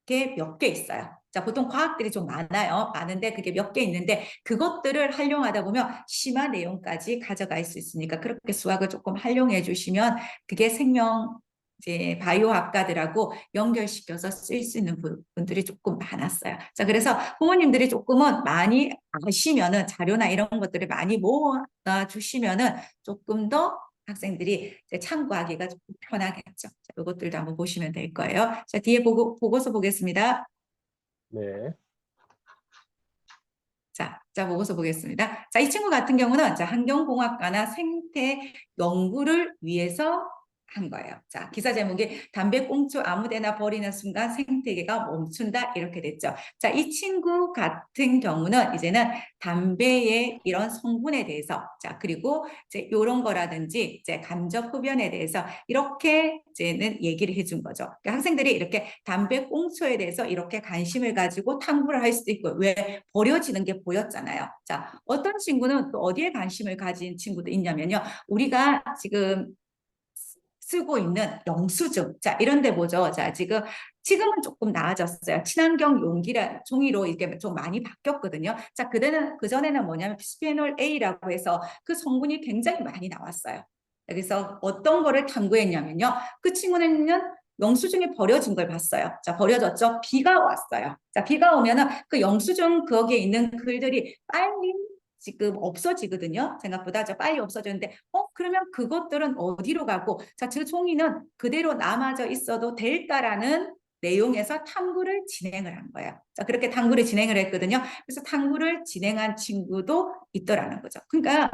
게 몇 개 있어요. 자, 보통 과학들이 좀 많아요. 많은데 그게 몇 개 있는데 그것들을 활용하다 보면 심화 내용까지 가져갈 수 있으니까 그렇게 수학을 조금 활용해 주시면 그게 생명 이제 바이오학과들하고 연결시켜서 쓸 수 있는 부분들이 조금 많았어요. 자, 그래서 부모님들이 조금은 많이 아시면은 자료나 이런 것들을 많이 모아 주시면은 조금 더 학생들이 이제 참고하기가 조금 편하겠죠. 자, 이것들도 한번 보시면 될 거예요. 자, 뒤에 보고서 보겠습니다. 네. 자, 보고서 보겠습니다. 자, 이 친구 같은 경우는 자, 환경공학과나 생태 연구를 위해서 한 거예요. 자, 기사 제목이 담배 꽁초 아무데나 버리는 순간 생태계가 멈춘다 이렇게 됐죠. 자, 이 친구 같은 경우는 이제는 담배의 이런 성분에 대해서 자, 그리고 이제 이런 거라든지 이제 간접 흡연에 대해서 이렇게 이제는 얘기를 해준 거죠. 그러니까 학생들이 이렇게 담배 꽁초에 대해서 이렇게 관심을 가지고 탐구를 할 수도 있고 왜 버려지는 게 보였잖아요. 자, 어떤 친구는 또 어디에 관심을 가진 친구도 있냐면요. 우리가 지금 쓰고 있는 영수증. 자, 이런 데 보죠. 자, 지금은 조금 나아졌어요. 친환경 용기라 종이로 이게 좀 많이 바뀌었거든요. 자, 그전에는 뭐냐면 비스페놀 A라고 해서 그 성분이 굉장히 많이 나왔어요. 그래서 어떤 거를 탐구했냐면요. 그 친구는 영수증이 버려진 걸 봤어요. 자, 버려졌죠. 비가 왔어요. 자, 비가 오면은 그 영수증 거기에 있는 글들이 빨리 지금 없어지거든요. 생각보다 빨리 없어지는데 그러면 그것들은 어디로 가고 자, 그 종이는 그대로 남아져 있어도 될까라는 내용에서 탐구를 진행을 한 거예요. 자, 그렇게 탐구를 진행을 했거든요. 그래서 탐구를 진행한 친구도 있더라는 거죠. 그러니까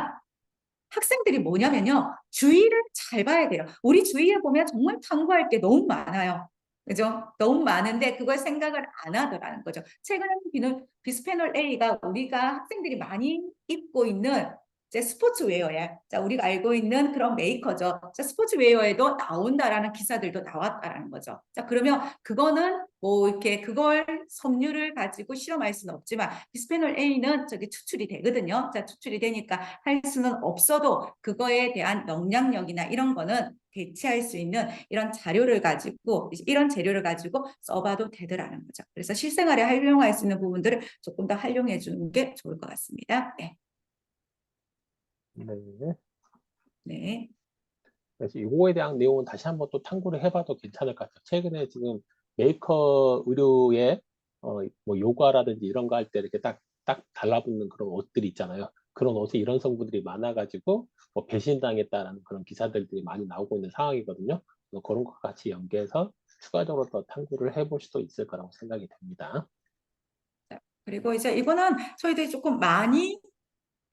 학생들이 뭐냐면요. 주위를 잘 봐야 돼요. 우리 주위에 보면 정말 탐구할 게 너무 많아요. 그죠? 너무 많은데 그걸 생각을 안 하더라는 거죠. 최근에는 비스페놀 A가 우리가 학생들이 많이 입고 있는 이제 스포츠웨어야. 자, 우리가 알고 있는 그런 메이커죠. 자, 스포츠웨어에도 나온다라는 기사들도 나왔다라는 거죠. 자, 그러면 그거는 뭐 이렇게 그걸 섬유를 가지고 실험할 수는 없지만 비스페놀 A는 저기 추출이 되거든요. 자, 추출이 되니까 할 수는 없어도 그거에 대한 영향력이나 이런 거는 대체할 수 있는 이런 자료를 가지고 이런 재료를 가지고 써봐도 되더라는 거죠. 그래서 실생활에 활용할 수 있는 부분들을 조금 더 활용해 주는 게 좋을 것 같습니다. 네. 네. 네. 그래서 이거에 대한 내용은 다시 한번 또 탐구를 해봐도 괜찮을 것 같아요. 최근에 지금 메이커 의류에 뭐 요가라든지 이런 거 할 때 이렇게 딱 달라붙는 그런 옷들이 있잖아요. 그런 옷에 이런 성분들이 많아가지고 뭐 배신당했다라는 그런 기사들이 많이 나오고 있는 상황이거든요. 그래서 그런 것 같이 연계해서 추가적으로 더 탐구를 해볼 수도 있을 거라고 생각이 됩니다. 그리고 이제 이거는 저희들이 조금 많이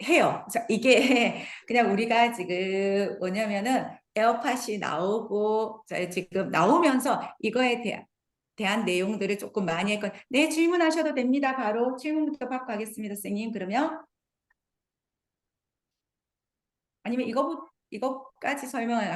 해요. 자, 이게 그냥 우리가 지금 뭐냐면은 에어팟이 나오고 지금 나오면서 이거에 대한 내용들을 조금 많이 했거든요. 네, 질문하셔도 됩니다. 바로 질문부터 받고 하겠습니다, 선생님. 그러면 아니면 이거까지 설명을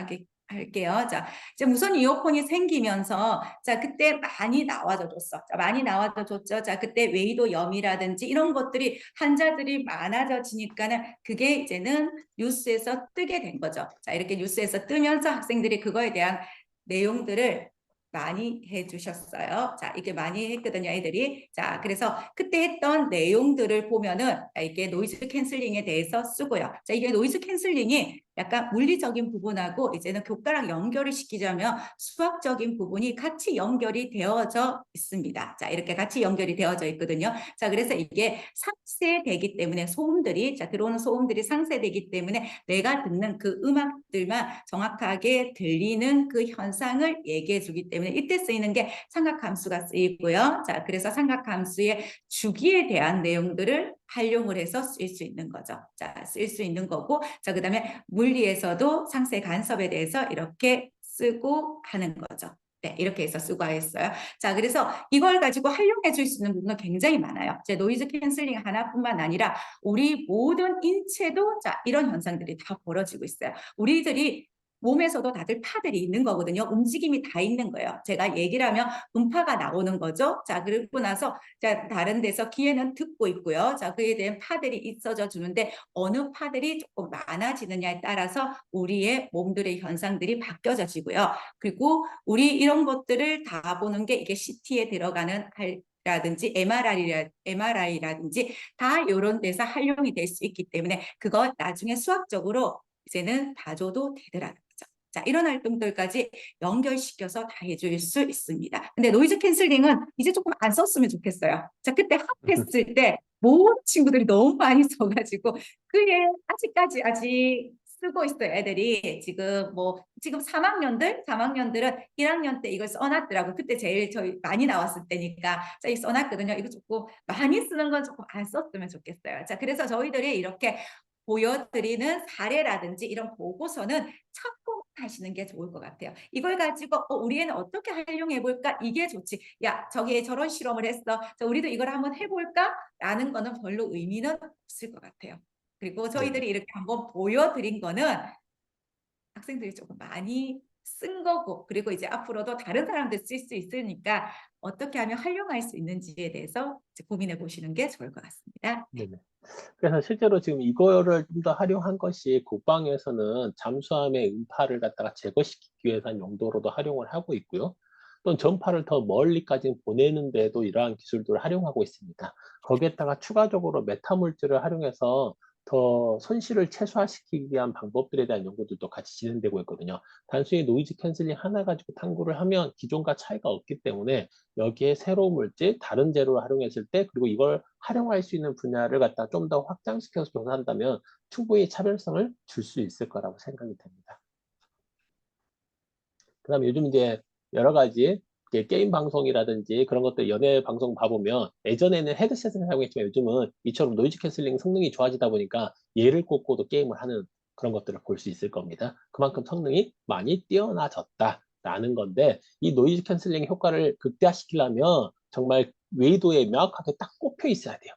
할게요. 자, 이제 무선 이어폰이 생기면서, 자, 그때 많이 나와져 줬어. 자, 많이 나와져 줬죠. 자, 그때 웨이도염이라든지 이런 것들이 환자들이 많아져지니까는 그게 이제는 뉴스에서 뜨게 된 거죠. 자, 이렇게 뉴스에서 뜨면서 학생들이 그거에 대한 내용들을 많이 해주셨어요. 자, 이게 많이 했거든요, 애들이. 자, 그래서 그때 했던 내용들을 보면은 이게 노이즈 캔슬링에 대해서 쓰고요. 자, 이게 노이즈 캔슬링이 약간 물리적인 부분하고 이제는 교과랑 연결을 시키자면 수학적인 부분이 같이 연결이 되어져 있습니다. 자, 이렇게 같이 연결이 되어져 있거든요. 자, 그래서 이게 상쇄되기 때문에 소음들이, 자, 들어오는 소음들이 상쇄되기 때문에 내가 듣는 그 음악들만 정확하게 들리는 그 현상을 얘기해 주기 때문에 이때 쓰이는 게 삼각함수가 쓰이고요. 자, 그래서 삼각함수의 주기에 대한 내용들을 활용을 해서 쓸 수 있는 거죠. 자, 쓸 수 있는 거고, 자, 그 다음에 물리에서도 상세 간섭에 대해서 이렇게 쓰고 하는 거죠. 네, 이렇게 해서 쓰고 했어요. 자, 그래서 이걸 가지고 활용해 줄 수 있는 부분은 굉장히 많아요. 이제 노이즈 캔슬링 하나뿐만 아니라 우리 모든 인체도 자, 이런 현상들이 다 벌어지고 있어요. 우리들이 몸에서도 다들 파들이 있는 거거든요. 움직임이 다 있는 거예요. 제가 얘기를 하면 음파가 나오는 거죠. 자, 그리고 나서 자, 다른 데서 귀에는 듣고 있고요. 자, 그에 대한 파들이 있어져 주는데 어느 파들이 조금 많아지느냐에 따라서 우리의 몸들의 현상들이 바뀌어지고요. 그리고 우리 이런 것들을 다 보는 게 이게 CT에 들어가는 라든지 MRI라든지 다 이런 데서 활용이 될 수 있기 때문에 그거 나중에 수학적으로 이제는 봐줘도 되더라는 거죠. 자, 이런 활동들까지 연결시켜서 다 해줄 수 있습니다. 근데 노이즈 캔슬링은 이제 조금 안 썼으면 좋겠어요. 자, 그때 합했을 때 모든 친구들이 너무 많이 써가지고 그게 아직까지 아직 쓰고 있어요. 애들이 지금 3학년들은 1학년 때 이걸 써놨더라고요. 그때 제일 저희 많이 나왔을 때니까 저희 써놨거든요. 이거 조금 많이 쓰는 건 조금 안 썼으면 좋겠어요. 자, 그래서 저희들이 이렇게 보여드리는 사례라든지 이런 보고서는 참고하시는 게 좋을 것 같아요. 이걸 가지고 우리 애는 어떻게 활용해 볼까? 이게 좋지. 야, 저기 저런 실험을 했어. 자, 우리도 이걸 한번 해볼까? 라는 거는 별로 의미는 없을 것 같아요. 그리고 네네. 저희들이 이렇게 한번 보여드린 거는 학생들이 조금 많이 쓴 거고, 그리고 이제 앞으로도 다른 사람들 쓸 수 있으니까 어떻게 하면 활용할 수 있는지에 대해서 이제 고민해 보시는 게 좋을 것 같습니다. 네네. 그래서 실제로 지금 이거를 좀 더 활용한 것이 국방에서는 잠수함의 음파를 갖다가 제거시키기 위해서 용도로도 활용을 하고 있고요. 또는 전파를 더 멀리까지 보내는 데도 이러한 기술들을 활용하고 있습니다. 거기에다가 추가적으로 메타물질을 활용해서 더 손실을 최소화시키기 위한 방법들에 대한 연구들도 같이 진행되고 있거든요. 단순히 노이즈 캔슬링 하나 가지고 탐구를 하면 기존과 차이가 없기 때문에 여기에 새로운 물질, 다른 재료를 활용했을 때, 그리고 이걸 활용할 수 있는 분야를 갖다 좀 더 확장시켜서 조사한다면 충분히 차별성을 줄 수 있을 거라고 생각이 됩니다. 그다음에 요즘 이제 여러 가지 게임 방송이라든지 그런 것들 연예 방송 봐보면 예전에는 헤드셋을 사용했지만 요즘은 이처럼 노이즈 캔슬링 성능이 좋아지다 보니까 얘를 꽂고도 게임을 하는 그런 것들을 볼 수 있을 겁니다. 그만큼 성능이 많이 뛰어나졌다라는 건데 이 노이즈 캔슬링 효과를 극대화시키려면 정말 웨이도에 명확하게 딱 꼽혀 있어야 돼요.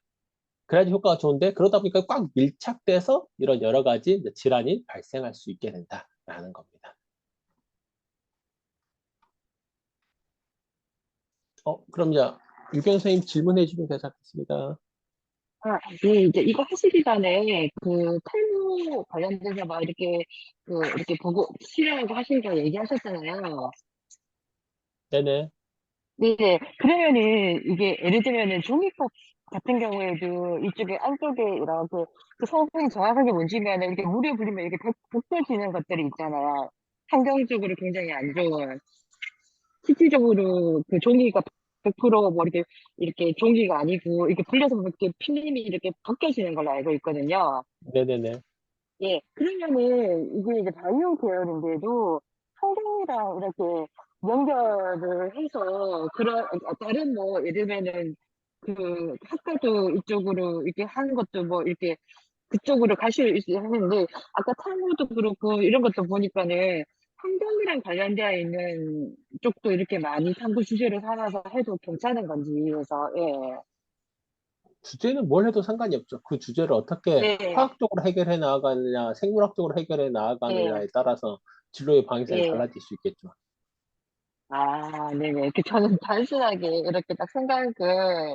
그래야지 효과가 좋은데 그러다 보니까 꽉 밀착돼서 이런 여러 가지 질환이 발생할 수 있게 된다라는 겁니다. 그럼 이제 유경 선생님 질문해 주시면 되겠습니다. 네, 이제 이거 하시기 전에 그 탈모 관련돼서 막 이렇게 보고 실험하고 하신 거 얘기하셨잖아요. 네네. 네, 그러면은 이게 예를 들면은 종이컵 같은 경우에도 이쪽에 안쪽에 이런 그 성분이 정확하게 뭔지면은 이렇게 물에 불리면 이렇게 벗겨지는 것들이 있잖아요. 환경적으로 굉장히 안 좋은. 실질적으로 그 종이가 100%뭐 이렇게 종이가 아니고 이렇게 불려서 이렇게 필름이 이렇게 벗겨지는 걸로 알고 있거든요. 네네네. 예, 그러면은 이게 이제 바이오 계열인데도 성분이랑 이렇게 연결을 해서 다른 뭐 예를 들면은 그 학과도 이쪽으로 이렇게 하는 것도 뭐 이렇게 그쪽으로 가실 수 있는데 아까 탈모도 그렇고 이런 것도 보니까는 환경이랑 관련되어 있는 쪽도 이렇게 많이 탐구 주제로 삼아서 해도 괜찮은 건지 해서 예. 주제는 뭘 해도 상관이 없죠. 그 주제를 어떻게 네, 화학적으로 해결해 나아가느냐, 생물학적으로 해결해 예, 나아가느냐에 따라서 진로의 방향성이 예. 달라질 수 있겠죠. 아, 네네. 저는 단순하게 이렇게 딱 생각을,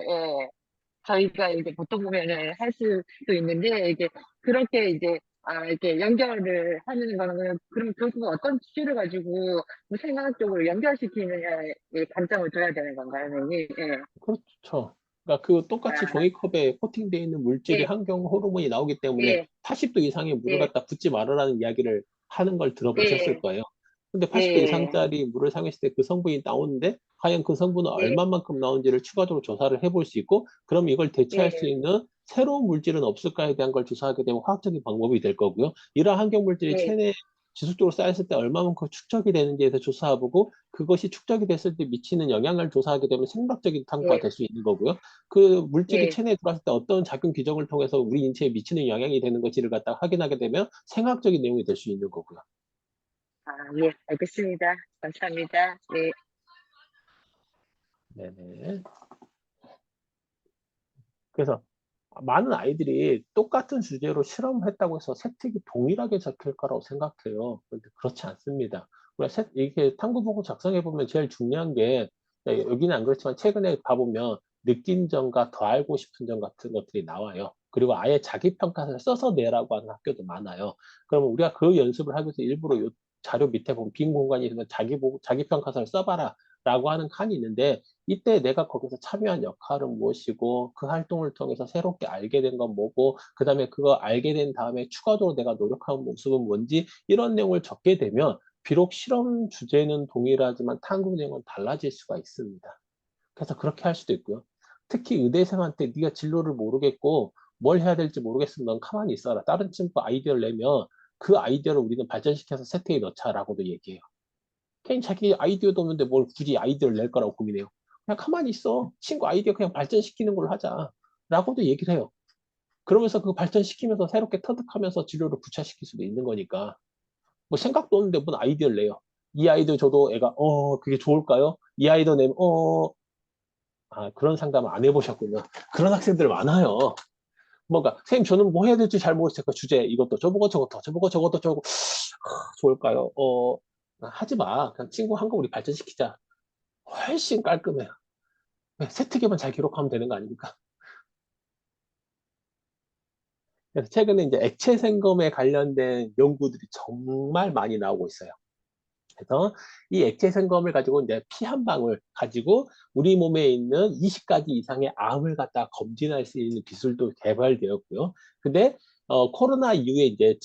예, 저희가 이제 보통 보면은 할 수도 있는데, 이게 그렇게 이제, 이렇게 연결을 하는 거는, 그럼 결국 어떤 주제를 가지고 뭐 생각적으로 연결시키느냐에 관점을 둬야 되는 건가요, 선생님? 예. 그렇죠. 그러니까 그 똑같이 아, 종이컵에 코팅되어 있는 물질이 예, 환경 호르몬이 나오기 때문에 예, 80도 이상의 물을 예, 갖다 붓지 말아라는 이야기를 하는 걸 들어보셨을 예, 거예요. 근데 80도 예, 이상짜리 물을 사용했을 때 그 성분이 나오는데 과연 그 성분은 예, 얼마만큼 나오는지를 추가적으로 조사를 해볼 수 있고 그럼 이걸 대체할 수 예, 있는 새로운 물질은 없을까에 대한 걸 조사하게 되면 화학적인 방법이 될 거고요. 이러한 환경 물질이 예, 체내에 지속적으로 쌓였을 때 얼마만큼 축적이 되는지에 대해서 조사해보고 그것이 축적이 됐을 때 미치는 영향을 조사하게 되면 생물학적인 탐구가 예, 될 수 있는 거고요. 그 물질이 예. 체내에 들어왔을 때 어떤 작용 규정을 통해서 우리 인체에 미치는 영향이 되는 것인지를 갖다가 확인하게 되면 생학적인 내용이 될 수 있는 거고요. 아, 예, 알겠습니다. 감사합니다. 네. 네네. 그래서 많은 아이들이 똑같은 주제로 실험했다고 해서 세특이 동일하게 적힐 거라고 생각해요. 그런데 그렇지 않습니다. 우리가 이렇게 탐구보고 작성해 보면 제일 중요한 게 여기는 안 그렇지만 최근에 봐보면 느낀 점과 더 알고 싶은 점 같은 것들이 나와요. 그리고 아예 자기 평가서를 써서 내라고 하는 학교도 많아요. 그러면 우리가 그 연습을 하기 위해서 일부러 요 자료 밑에 보면 빈 공간이 있으면 자기 평가서를 써봐라 라고 하는 칸이 있는데 이때 내가 거기서 참여한 역할은 무엇이고 그 활동을 통해서 새롭게 알게 된 건 뭐고 그 다음에 그거 알게 된 다음에 추가적으로 내가 노력한 모습은 뭔지 이런 내용을 적게 되면 비록 실험 주제는 동일하지만 탐구 내용은 달라질 수가 있습니다. 그래서 그렇게 할 수도 있고요. 특히 의대생한테 네가 진로를 모르겠고 뭘 해야 될지 모르겠으면 넌 가만히 있어라. 다른 친구가 아이디어를 내면 그 아이디어를 우리는 발전시켜서 세트에 넣자라고도 얘기해요. 괜히 자기 아이디어도 없는데 뭘 굳이 아이디어를 낼 거라고 고민해요. 그냥 가만히 있어. 친구 아이디어 그냥 발전시키는 걸로 하자. 라고도 얘기를 해요. 그러면서 그 발전시키면서 새롭게 터득하면서 진로를 구차시킬 수도 있는 거니까. 뭐 생각도 없는데 뭔 아이디어를 내요. 이 아이디어 줘도 애가 그게 좋을까요? 이 아이디어 내면 그런 상담을 안 해보셨군요. 그런 학생들 많아요. 뭔가 선생님 저는 뭐 해야 될지 잘 모르겠어요. 그 주제 이것도 저보고 저것도 저보고 저것도 저거 좋을까요? 하지 마. 그냥 친구 한 거 우리 발전시키자. 훨씬 깔끔해요. 세특기만 잘 기록하면 되는 거 아닙니까? 그래서 최근에 이제 액체 생검에 관련된 연구들이 정말 많이 나오고 있어요. 그래서 이 액체 생검을 가지고 이제 피 한 방울 가지고 우리 몸에 있는 20가지 이상의 암을 갖다 검진할 수 있는 기술도 개발되었고요. 근데 코로나 이후에 이제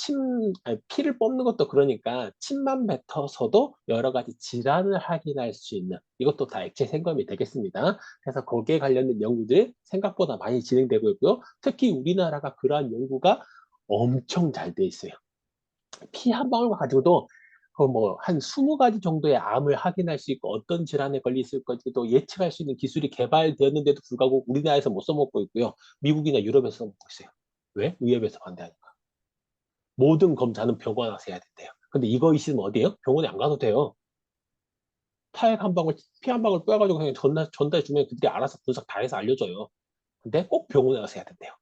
피를 뽑는 것도 그러니까 침만 뱉어서도 여러 가지 질환을 확인할 수 있는 이것도 다 액체 생검이 되겠습니다. 그래서 거기에 관련된 연구들이 생각보다 많이 진행되고 있고요. 특히 우리나라가 그러한 연구가 엄청 잘 돼 있어요. 피 한 방울 가지고도 한 20가지 정도의 암을 확인할 수 있고 어떤 질환에 걸릴 수 있을지도 예측할 수 있는 기술이 개발되었는데도 불구하고 우리나라에서 못 써먹고 있고요. 미국이나 유럽에서 써먹고 있어요. 왜? 의협에서 반대하니까. 모든 검사는 병원 와서 해야 된대요. 근데 이거 있으면 어디에요? 병원에 안 가도 돼요. 타액 한 방울, 피 한 방울 빼가지고 그냥 전달 주면 그들이 알아서 분석 다 해서 알려줘요. 근데 꼭 병원에 가서 해야 된대요.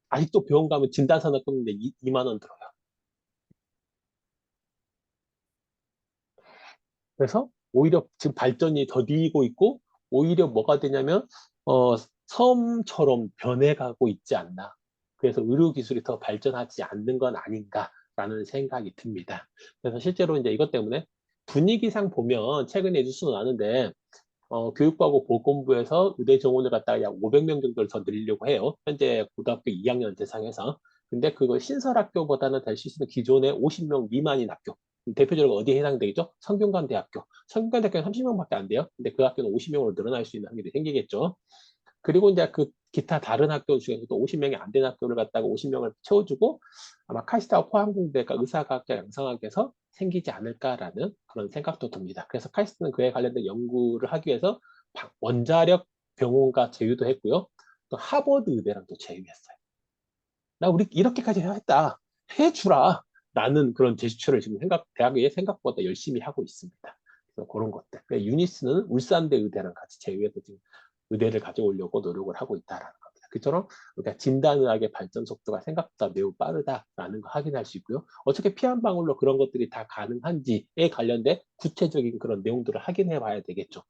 아직도 병원 가면 진단서나 끊는데 2만 원 들어요. 그래서 오히려 지금 발전이 더디고 있고 오히려 뭐가 되냐면 섬처럼 변해가고 있지 않나. 그래서 의료기술이 더 발전하지 않는 건 아닌가라는 생각이 듭니다. 그래서 실제로 이제 이것 때문에 분위기상 보면 최근에 뉴스도 나는데 교육부하고 보건부에서 의대 정원을 갖다가 약 500명 정도를 더 늘리려고 해요. 현재 고등학교 2학년 대상에서. 근데 그거 신설학교보다는 될 수 있는 기존의 50명 미만인 학교. 대표적으로 어디에 해당되겠죠? 성균관대학교. 성균관대학교는 30명밖에 안 돼요. 근데 그 학교는 50명으로 늘어날 수 있는 확률이 생기겠죠. 그리고 이제 그 기타 다른 학교 중에서도 50명이 안 되는 학교를 갖다가 50명을 채워주고 아마 카이스트와 포항공대가 의사과학과 양성학에서 생기지 않을까라는 그런 생각도 듭니다. 그래서 카이스트는 그에 관련된 연구를 하기 위해서 원자력 병원과 제휴도 했고요. 또 하버드 의대랑 또 제휴했어요. 나 우리 이렇게까지 했다. 해주라. 라는 그런 제스처를 지금 대학에 생각보다 열심히 하고 있습니다. 그래서 그런 것들. 유니스는 울산대 의대랑 같이 제휴해서 지금 의대를 가져오려고 노력을 하고 있다라는 겁니다. 그처럼 우리가 진단의학의 발전 속도가 생각보다 매우 빠르다라는 거 확인할 수 있고요. 어떻게 피 한 방울로 그런 것들이 다 가능한지에 관련된 구체적인 그런 내용들을 확인해 봐야 되겠죠.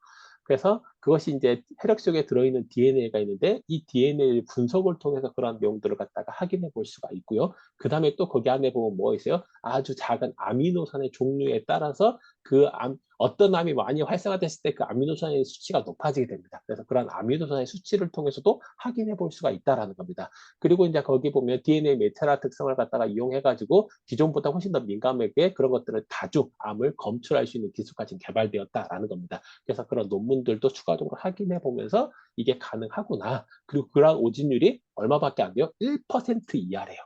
그래서 그것이 이제 혈액 속에 들어있는 DNA가 있는데 이 DNA 분석을 통해서 그런 내용들을 갖다가 확인해 볼 수가 있고요. 그 다음에 또 거기 안에 보면 뭐가 있어요? 아주 작은 아미노산의 종류에 따라서 어떤 암이 많이 활성화됐을 때 그 아미노산의 수치가 높아지게 됩니다. 그래서 그런 아미노산의 수치를 통해서도 확인해 볼 수가 있다라는 겁니다. 그리고 이제 거기 보면 DNA 메테라 특성을 갖다가 이용해가지고 기존보다 훨씬 더 민감하게 그런 것들을 다중 암을 검출할 수 있는 기술까지 개발되었다라는 겁니다. 그래서 그런 논문들도 추가적으로 확인해 보면서 이게 가능하구나. 그리고 그런 오진율이 얼마밖에 안 돼요? 1% 이하래요.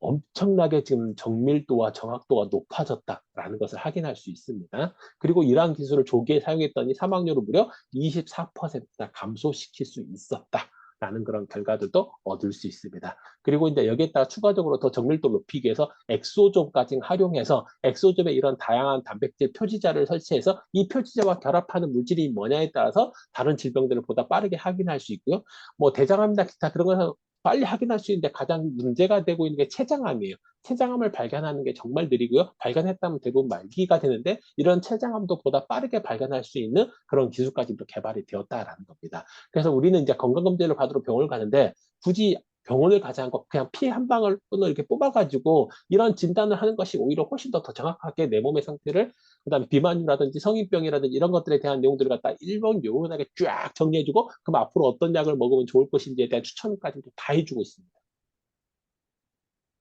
엄청나게 지금 정밀도와 정확도가 높아졌다라는 것을 확인할 수 있습니다. 그리고 이러한 기술을 조기에 사용했더니 사망률을 무려 24%나 감소시킬 수 있었다라는 그런 결과들도 얻을 수 있습니다. 그리고 이제 여기에다가 추가적으로 더 정밀도를 높이기 위해서 엑소좀까지 활용해서 엑소좀에 이런 다양한 단백질 표지자를 설치해서 이 표지자와 결합하는 물질이 뭐냐에 따라서 다른 질병들을 보다 빠르게 확인할 수 있고요. 뭐 대장암이나 기타 그런 것을 빨리 확인할 수 있는데 가장 문제가 되고 있는 게 췌장암이에요. 췌장암을 발견하는 게 정말 느리고요. 발견했다면 대부분 말기가 되는데 이런 췌장암도 보다 빠르게 발견할 수 있는 그런 기술까지도 개발이 되었다라는 겁니다. 그래서 우리는 이제 건강검진을 받으러 병원을 가는데 굳이 병원을 가지 않고 그냥 피 한 방울 을 이렇게 뽑아가지고 이런 진단을 하는 것이 오히려 훨씬 더 정확하게 내 몸의 상태를, 그다음에 비만이라든지 성인병이라든지 이런 것들에 대한 내용들을 갖다 일본요원하게 쫙 정리해주고, 그럼 앞으로 어떤 약을 먹으면 좋을 것인지에 대한 추천까지도 다 해주고 있습니다.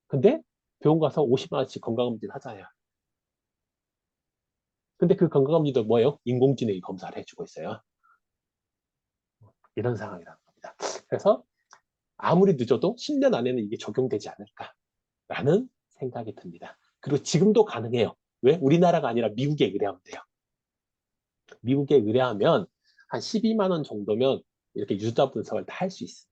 근데 병원 가서 50만 원씩 건강검진 하잖아요. 근데 그 건강검진도 뭐예요? 인공지능이 검사를 해주고 있어요. 이런 상황이라는 겁니다. 그래서 아무리 늦어도 10년 안에는 이게 적용되지 않을까라는 생각이 듭니다. 그리고 지금도 가능해요. 왜? 우리나라가 아니라 미국에 의뢰하면 돼요. 미국에 의뢰하면 한 12만 원 정도면 이렇게 유전자 분석을 다 할 수 있습니다.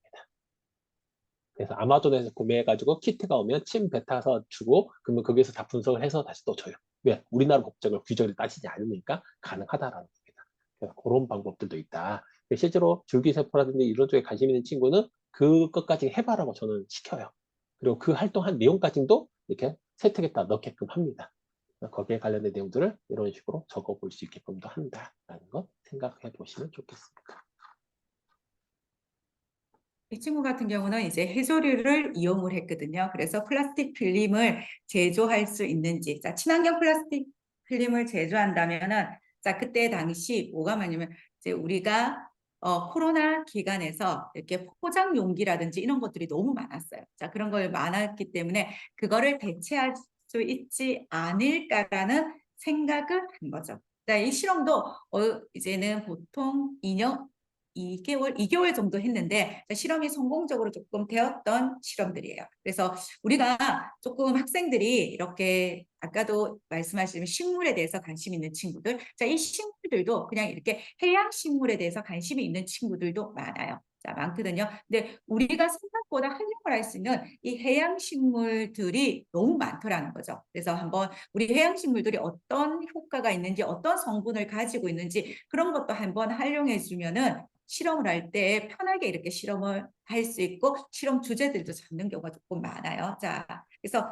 그래서 아마존에서 구매해가지고 키트가 오면 침 뱉어서 주고, 그러면 거기에서 다 분석을 해서 다시 또 줘요. 왜? 우리나라 법적을 규정을 따지지 않으니까 가능하다라는 겁니다. 그래서 그런 방법들도 있다. 실제로 줄기세포라든지 이런 쪽에 관심 있는 친구는 그것까지 해봐라고 저는 시켜요. 그리고 그 활동한 내용까지도 이렇게 세특에다 넣게끔 합니다. 거기에 관련된 내용들을 이런 식으로 적어볼 수 있게끔도 한다라는 거 생각해 보시면 좋겠습니다. 이 친구 같은 경우는 이제 해조류를 이용을 했거든요. 그래서 플라스틱 필름을 제조할 수 있는지, 자, 친환경 플라스틱 필름을 제조한다면은, 자, 그때 당시 뭐가 많냐면, 이제 우리가 코로나 기간에서 이렇게 포장 용기라든지 이런 것들이 너무 많았어요. 자, 그런 걸 많았기 때문에 그거를 대체할 수 있지 않을까라는 생각을 한 거죠. 자, 이 실험도 이제는 보통 2개월 정도 했는데 실험이 성공적으로 조금 되었던 실험들이에요. 그래서 우리가 조금 학생들이 이렇게 아까도 말씀하신 식물에 대해서 관심 있는 친구들, 자, 이 식물들도 그냥 이렇게 해양 식물에 대해서 관심이 있는 친구들도 많아요. 자, 많거든요. 근데 우리가 생각보다 활용을 할 수 있는 이 해양 식물들이 너무 많더라는 거죠. 그래서 한번 우리 해양 식물들이 어떤 효과가 있는지, 어떤 성분을 가지고 있는지 그런 것도 한번 활용해 주면은 실험을 할 때 편하게 이렇게 실험을 할 수 있고 실험 주제들도 잡는 경우가 조금 많아요. 자, 그래서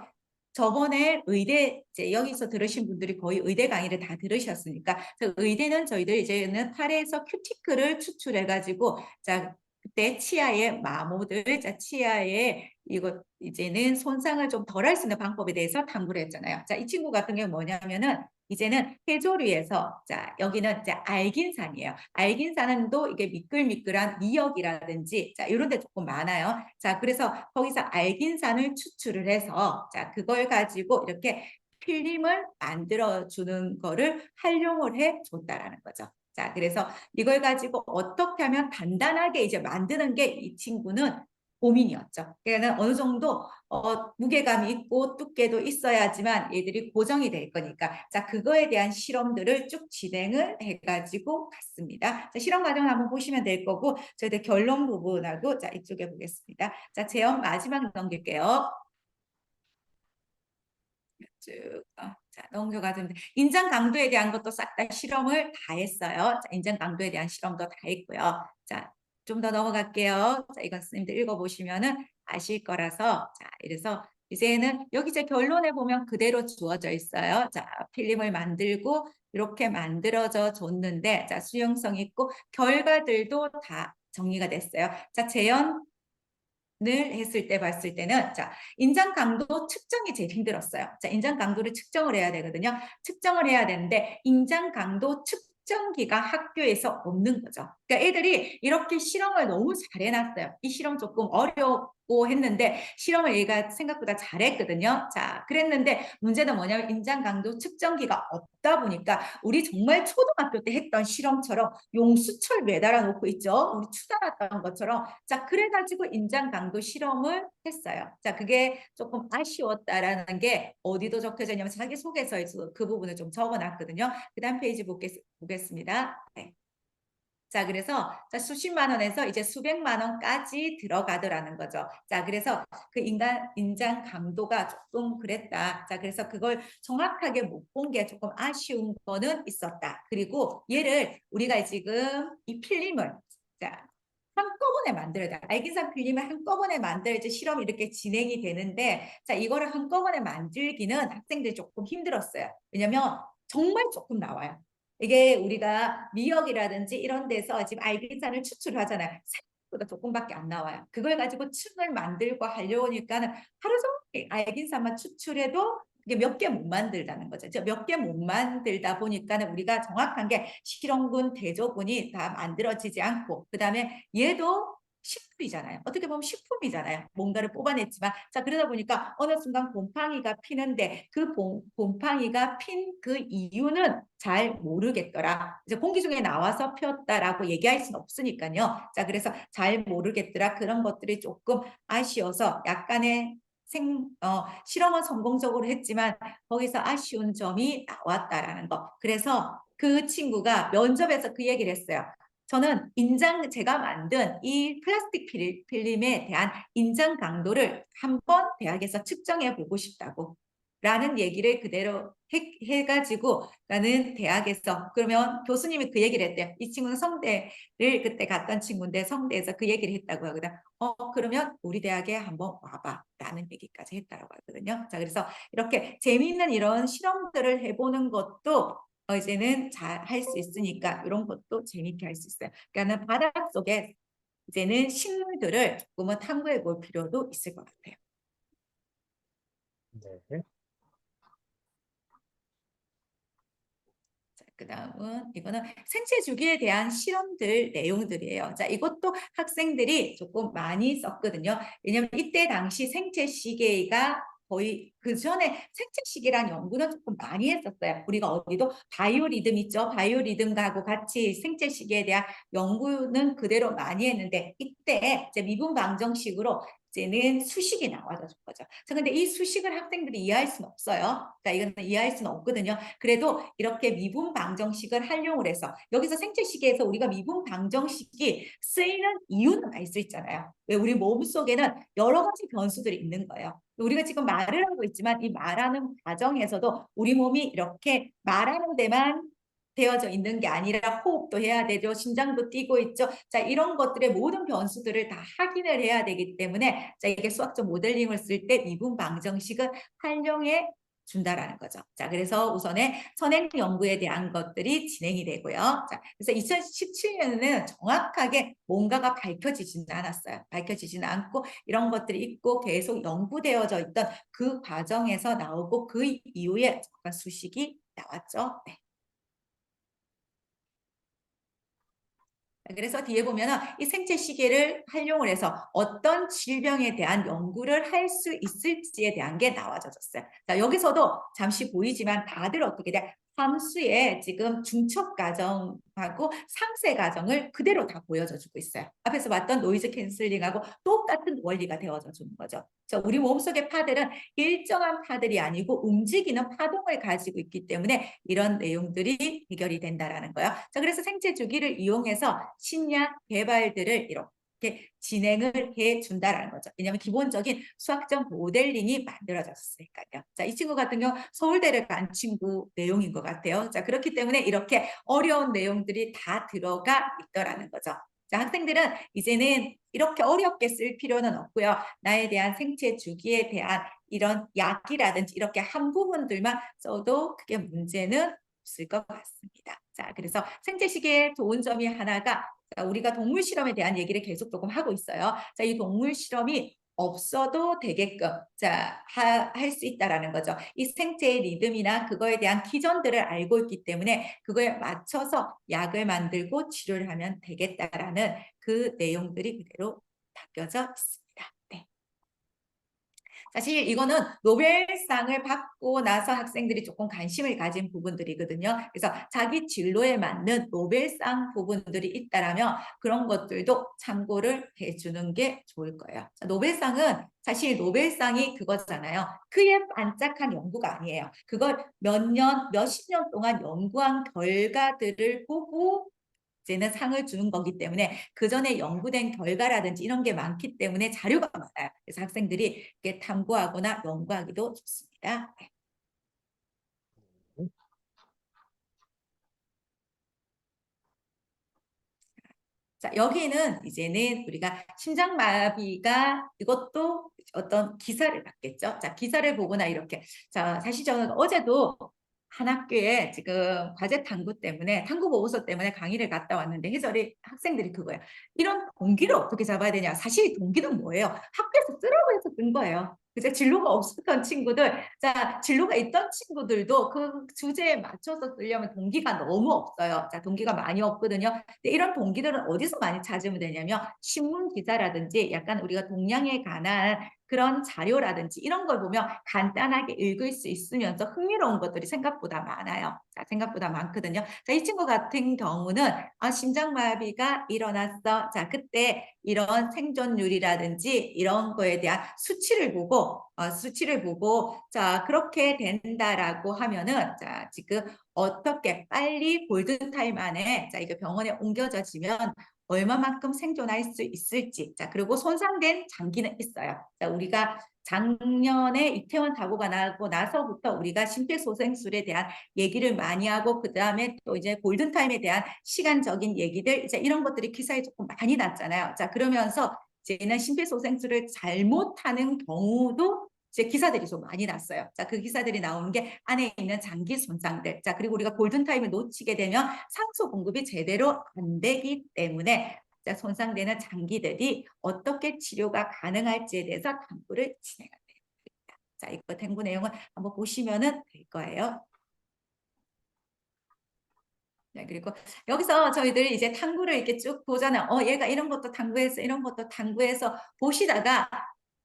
저번에 의대 이제 여기서 들으신 분들이 거의 의대 강의를 다 들으셨으니까 의대는 저희들 이제는 팔에서 큐티클을 추출해 가지고 자 그때 치아의 마모들, 자 치아의 이거 이제는 손상을 좀 덜 할 수 있는 방법에 대해서 탐구를 했잖아요. 자, 이 친구 같은 경우 뭐냐면은 이제는 해조류에서 자 여기는 이제 알긴산이에요. 알긴산도 이게 미끌미끌한 미역이라든지 자 이런 데 조금 많아요. 자 그래서 거기서 알긴산을 추출을 해서 자 그걸 가지고 이렇게 필름을 만들어 주는 거를 활용을 해 줬다라는 거죠. 자 그래서 이걸 가지고 어떻게 하면 단단하게 이제 만드는 게 이 친구는 고민이었죠. 그러니까 어느 정도 무게감이 있고 두께도 있어야지만 얘들이 고정이 될 거니까 자 그거에 대한 실험들을 쭉 진행을 해가지고 갔습니다. 자, 실험 과정을 한번 보시면 될 거고 저희들 결론 부분하고 자 이쪽에 보겠습니다. 자 제형 마지막 넘길게요. 쭉 자 넘겨가는데 인장 강도에 대한 것도 싹 다 실험을 다 했어요. 자, 인장 강도에 대한 실험도 다 했고요. 자 좀 더 넘어갈게요. 자, 이건 선생님들 읽어보시면은 아실 거라서 자 이래서 이제는 여기 제 결론에 보면 그대로 주어져 있어요. 자 필름을 만들고 이렇게 만들어져 줬는데 자 수용성 있고 결과들도 다 정리가 됐어요. 자 재현 을 했을 때 봤을 때는 자 인장 강도 측정이 제일 힘들었어요. 자 인장 강도를 측정을 해야 되거든요. 측정을 해야 되는데 인장 강도 측정기가 학교에서 없는 거죠. 그러니까 애들이 이렇게 실험을 너무 잘 해놨어요. 이 실험 조금 어렵고 했는데 실험을 얘가 생각보다 잘했거든요. 자 그랬는데 문제는 뭐냐면 인장 강도 측정기가 없다 보니까 우리 정말 초등학교 때 했던 실험처럼 용수철 매달아 놓고 있죠. 우리 추단했던 것처럼 자 그래가지고 인장 강도 실험을 했어요. 자 그게 조금 아쉬웠다라는 게 어디도 적혀져 있냐면 자기소개서에서 그 부분을 좀 적어놨거든요. 그 다음 페이지 보겠습니다. 네. 자, 그래서 자, 수십만 원에서 이제 수백만 원까지 들어가더라는 거죠. 자, 그래서 그 인장 강도가 조금 그랬다. 자, 그래서 그걸 정확하게 못 본 게 조금 아쉬운 거는 있었다. 그리고 얘를 우리가 지금 이 필름을 자, 한꺼번에 만들어야 돼. 알긴산 필름을 한꺼번에 만들어야지 실험이 이렇게 진행이 되는데 자, 이거를 한꺼번에 만들기는 학생들이 조금 힘들었어요. 왜냐면 정말 조금 나와요. 이게 우리가 미역이라든지 이런 데서 지금 알긴산을 추출하잖아요. 보다 조금밖에 안 나와요. 그걸 가지고 층을 만들고 하려고 하니까는 하루 종일 알긴산만 추출해도 이게 몇 개 못 만들다는 거죠. 몇 개 못 만들다 보니까는 우리가 정확한 게 실험군, 대조군이 다 만들어지지 않고, 그다음에 얘도 식품이잖아요. 어떻게 보면 식품이잖아요. 뭔가를 뽑아냈지만, 자, 그러다 보니까 어느 순간 곰팡이가 피는데 그 곰팡이가 핀 그 이유는 잘 모르겠더라. 이제 공기 중에 나와서 폈다라고 얘기할 수는 없으니까요. 자, 그래서 잘 모르겠더라. 그런 것들이 조금 아쉬워서 약간의 실험은 성공적으로 했지만 거기서 아쉬운 점이 나왔다라는 거. 그래서 그 친구가 면접에서 그 얘기를 했어요. 저는 제가 만든 이 플라스틱 필름에 대한 인장 강도를 한번 대학에서 측정해 보고 싶다고 라는 얘기를 그대로 해가지고 나는 대학에서, 그러면 교수님이 그 얘기를 했대요. 이 친구는 성대를 그때 갔던 친구인데 성대에서 그 얘기를 했다고 하거든. 그러면 우리 대학에 한번 와봐 라는 얘기까지 했다고 하거든요. 자, 그래서 이렇게 재미있는 이런 실험들을 해보는 것도 이제는 잘 할 수 있으니까 이런 것도 재미있게 할 수 있어요. 그러니까 바닷속에 이제는 식물들을 조금은 탐구해 볼 필요도 있을 것 같아요. 네. 그 다음은 이거는 생체 주기에 대한 실험들 내용들이에요. 자, 이것도 학생들이 조금 많이 썼거든요. 왜냐하면 이때 당시 생체 시계가 거의 그 전에 생체 시계란 연구는 조금 많이 했었어요. 우리가 어디도 바이오리듬 있죠. 바이오리듬하고 같이 생체 시계에 대한 연구는 그대로 많이 했는데 이때 이제 미분 방정식으로 이제는 수식이 나와준 거죠. 자, 근데 이 수식을 학생들이 이해할 수는 없어요. 자, 이거는 이해할 수는 없거든요. 그래도 이렇게 미분 방정식을 활용을 해서 여기서 생체 시계에서 우리가 미분 방정식이 쓰이는 이유는 알 수 있잖아요. 왜 우리 몸속에는 여러 가지 변수들이 있는 거예요. 우리가 지금 말을 하고 있지만 이 말하는 과정에서도 우리 몸이 이렇게 말하는 데만 되어져 있는 게 아니라 호흡도 해야 되죠. 심장도 뛰고 있죠. 자, 이런 것들의 모든 변수들을 다 확인을 해야 되기 때문에 자, 이게 수학적 모델링을 쓸 때 미분 방정식을 활용해 준다라는 거죠. 자, 그래서 우선에 선행 연구에 대한 것들이 진행이 되고요. 자, 그래서 2017년에는 정확하게 뭔가가 밝혀지지는 않았어요. 밝혀지지는 않고 이런 것들이 있고 계속 연구되어져 있던 그 과정에서 나오고 그 이후에 정확한 수식이 나왔죠. 네. 그래서 뒤에 보면은 이 생체 시계를 활용을 해서 어떤 질병에 대한 연구를 할 수 있을지에 대한 게 나와졌어요. 자, 여기서도 잠시 보이지만 다들 어떻게 돼? 함수의 지금 중첩 과정하고 상세 과정을 그대로 다 보여줘 주고 있어요. 앞에서 봤던 노이즈 캔슬링하고 똑같은 원리가 되어져 주는 거죠. 자, 우리 몸속의 파들은 일정한 파들이 아니고 움직이는 파동을 가지고 있기 때문에 이런 내용들이 해결이 된다라는 거예요. 자, 그래서 생체 주기를 이용해서 신약 개발들을 이렇게 진행을 해 준다라는 거죠. 왜냐하면 기본적인 수학적 모델링이 만들어졌으니까요. 자, 이 친구 같은 경우 서울대를 간 친구 내용인 것 같아요. 자, 그렇기 때문에 이렇게 어려운 내용들이 다 들어가 있더라는 거죠. 자, 학생들은 이제는 이렇게 어렵게 쓸 필요는 없고요. 나에 대한 생체 주기에 대한 이런 약이라든지 이렇게 한 부분들만 써도 크게 문제는 없을 것 같습니다. 자, 그래서 생체 시계의 좋은 점이 하나가 우리가 동물 실험에 대한 얘기를 계속 조금 하고 있어요. 자, 이 동물 실험이 없어도 되게끔 할 수 있다라는 거죠. 이 생체의 리듬이나 그거에 대한 기전들을 알고 있기 때문에 그거에 맞춰서 약을 만들고 치료를 하면 되겠다라는 그 내용들이 그대로 담겨져 있습니다. 네. 사실 이거는 노벨상을 받고 나서 학생들이 조금 관심을 가진 부분들이거든요. 그래서 자기 진로에 맞는 노벨상 부분들이 있다라면 그런 것들도 참고를 해주는 게 좋을 거예요. 노벨상은 사실 노벨상이 그거잖아요. 크게 반짝한 연구가 아니에요. 그걸 몇십 년 동안 연구한 결과들을 보고 이제는 상을 주는 거기 때문에 그 전에 연구된 결과라든지 이런 게 많기 때문에 자료가 많아요. 그래서 학생들이 이렇게 탐구하거나 연구하기도 좋습니다. 네. 자, 여기는 이제는 우리가 심장마비가 이것도 어떤 기사를 봤겠죠. 자, 기사를 보거나 이렇게. 자, 사실 저는 어제도 한 학교에 지금 과제 탐구 때문에 탐구 보고서 때문에 강의를 갔다 왔는데 해설이 학생들이 그거예요. 이런 동기를 어떻게 잡아야 되냐. 사실 동기는 뭐예요? 학교에서 쓰라고 해서 뜬 거예요. 그죠? 진로가 없었던 친구들, 자, 진로가 있던 친구들도 그 주제에 맞춰서 쓰려면 동기가 너무 없어요. 자, 동기가 많이 없거든요. 근데 이런 동기들은 어디서 많이 찾으면 되냐면 신문 기사라든지 약간 우리가 동양에 관한 그런 자료라든지 이런 걸 보면 간단하게 읽을 수 있으면서 흥미로운 것들이 생각보다 많아요. 자, 생각보다 많거든요. 자, 이 친구 같은 경우는 심장마비가 일어났어. 자, 그때 이런 생존율이라든지 이런 거에 대한 수치를 보고 자, 그렇게 된다라고 하면은 자, 지금 어떻게 빨리 골든타임 안에 자, 이거 병원에 옮겨져지면 얼마만큼 생존할 수 있을지. 자, 그리고 손상된 장기는 있어요. 자, 우리가 작년에 이태원 사고가 나고 나서부터 우리가 심폐소생술에 대한 얘기를 많이 하고 그다음에 또 이제 골든타임에 대한 시간적인 얘기들 이제 이런 것들이 기사에 조금 많이 났잖아요. 자, 그러면서 이제는 심폐소생술을 잘못하는 경우도 이제 기사들이 좀 많이 났어요. 자, 그 기사들이 나오는 게 안에 있는 장기 손상들. 자, 그리고 우리가 골든타임을 놓치게 되면 산소 공급이 제대로 안 되기 때문에 자, 손상되는 장기들이 어떻게 치료가 가능할지에 대해서 탐구를 진행합니다. 자, 이거 탐구 내용은 한번 보시면은 될 거예요. 네, 그리고 여기서 저희들이 이제 탐구를 이렇게 쭉 보잖아요. 얘가 이런 것도 탐구해서 이런 것도 탐구해서 보시다가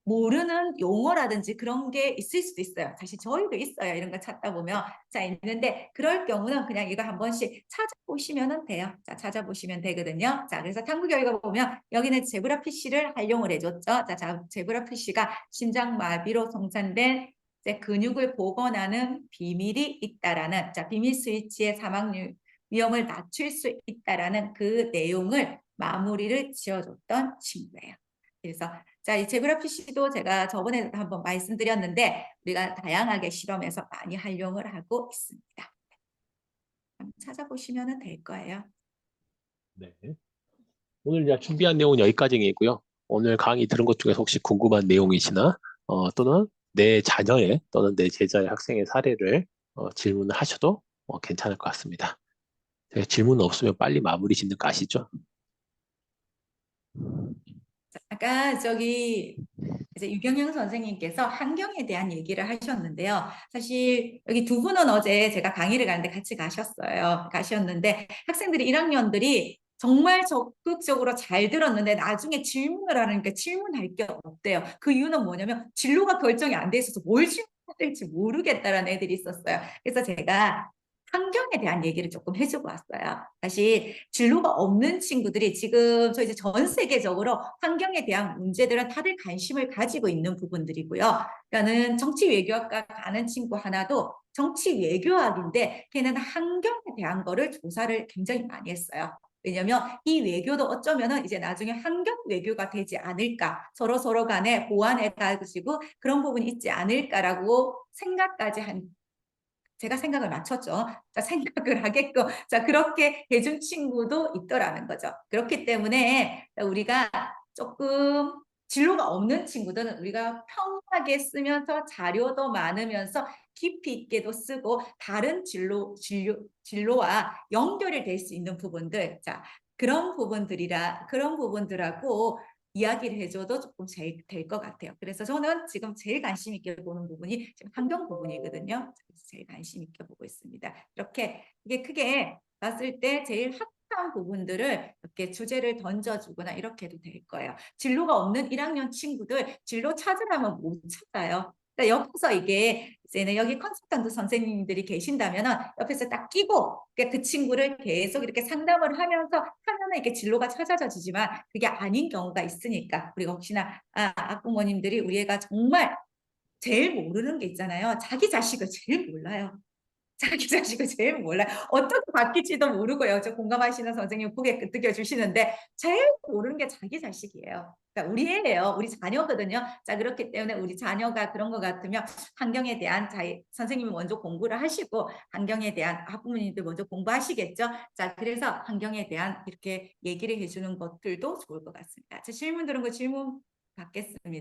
모르는 용어라든지 그런 게 있을 수도 있어요. 사실 저희도 있어요. 이런 거 찾다 보면. 자, 있는데 그럴 경우는 그냥 이거 한 번씩 찾아보시면 돼요. 자, 찾아보시면 되거든요. 자, 그래서 탐구 결과 보면 여기는 제브라 피쉬를 활용을 해줬죠. 자, 제브라 피쉬가 심장마비로 손상된 이제 근육을 복원하는 비밀이 있다라는 자, 비밀 스위치의 사망률 위험을 낮출 수 있다라는 그 내용을 마무리를 지어줬던 친구예요. 그래서 자, 이 제브라 피쉬도 제가 저번에 한번 말씀드렸는데 우리가 다양하게 실험에서 많이 활용을 하고 있습니다. 한번 찾아보시면 될 거예요. 네. 오늘 이제 준비한 내용은 여기까지이고요. 오늘 강의 들은 것 중에서 혹시 궁금한 내용이시나 또는 내 자녀의 또는 내 제자의 학생의 사례를 질문을 하셔도 괜찮을 것 같습니다. 질문 없으면 빨리 마무리 짓는 거 아시죠? 아까 저기 이제 유경영 선생님께서 환경에 대한 얘기를 하셨는데요. 사실 여기 두 분은 어제 제가 강의를 가는데 같이 가셨는데 학생들이 1학년들이 정말 적극적으로 잘 들었는데 나중에 질문을 하니까 질문할 게 없대요. 그 이유는 뭐냐면 진로가 결정이 안 돼 있어서 뭘 질문해야 될지 모르겠다라는 애들이 있었어요. 그래서 제가 환경에 대한 얘기를 조금 해주고 왔어요. 사실 진로가 없는 친구들이 지금 저 이제 전 세계적으로 환경에 대한 문제들은 다들 관심을 가지고 있는 부분들이고요. 그러니까는 정치 외교학과 가는 친구 하나도 정치 외교학인데 걔는 환경에 대한 거를 조사를 굉장히 많이 했어요. 왜냐면 이 외교도 어쩌면은 이제 나중에 환경 외교가 되지 않을까, 서로 간에 보완해 가지고 그런 부분이 있지 않을까라고 생각까지 한 제가 생각을 맞췄죠. 자, 생각을 하게끔 자, 그렇게 해준 친구도 있더라는 거죠. 그렇기 때문에 우리가 조금 진로가 없는 친구들은 우리가 평하게 쓰면서 자료도 많으면서 깊이 있게도 쓰고 다른 진로와 연결이 될 수 있는 부분들, 자, 그런 부분들하고 이야기를 해줘도 조금 제일 될 것 같아요. 그래서 저는 지금 제일 관심 있게 보는 부분이 지금 환경 부분이거든요. 그래서 제일 관심 있게 보고 있습니다. 이렇게 이게 크게 봤을 때 제일 핫한 부분들을 이렇게 주제를 던져주거나 이렇게 해도 될 거예요. 진로가 없는 1학년 친구들 진로 찾으라면 못 찾아요. 그러니까 여기서 이게 이제는 여기 컨설턴트 선생님들이 계신다면은 옆에서 딱 끼고 그 친구를 계속 이렇게 상담을 하면서 하면은 이렇게 진로가 찾아지지만 그게 아닌 경우가 있으니까 우리가 혹시나 학부모님들이 우리 애가 정말 제일 모르는 게 있잖아요. 자기 자식을 제일 몰라요. 자기 자식을 제일 몰라요. 어떻게 바뀔지도 모르고요. 저 공감하시는 선생님 고개 끄덕여 주시는데 제일 모르는 게 자기 자식이에요. 그러니까 우리 애예요. 우리 자녀거든요. 자, 그렇기 때문에 우리 자녀가 그런 것 같으면 환경에 대한 선생님이 먼저 공부를 하시고 환경에 대한 학부모님들 먼저 공부하시겠죠. 자, 그래서 환경에 대한 이렇게 얘기를 해주는 것들도 좋을 것 같습니다. 제 질문 들은 거 질문 받겠습니다.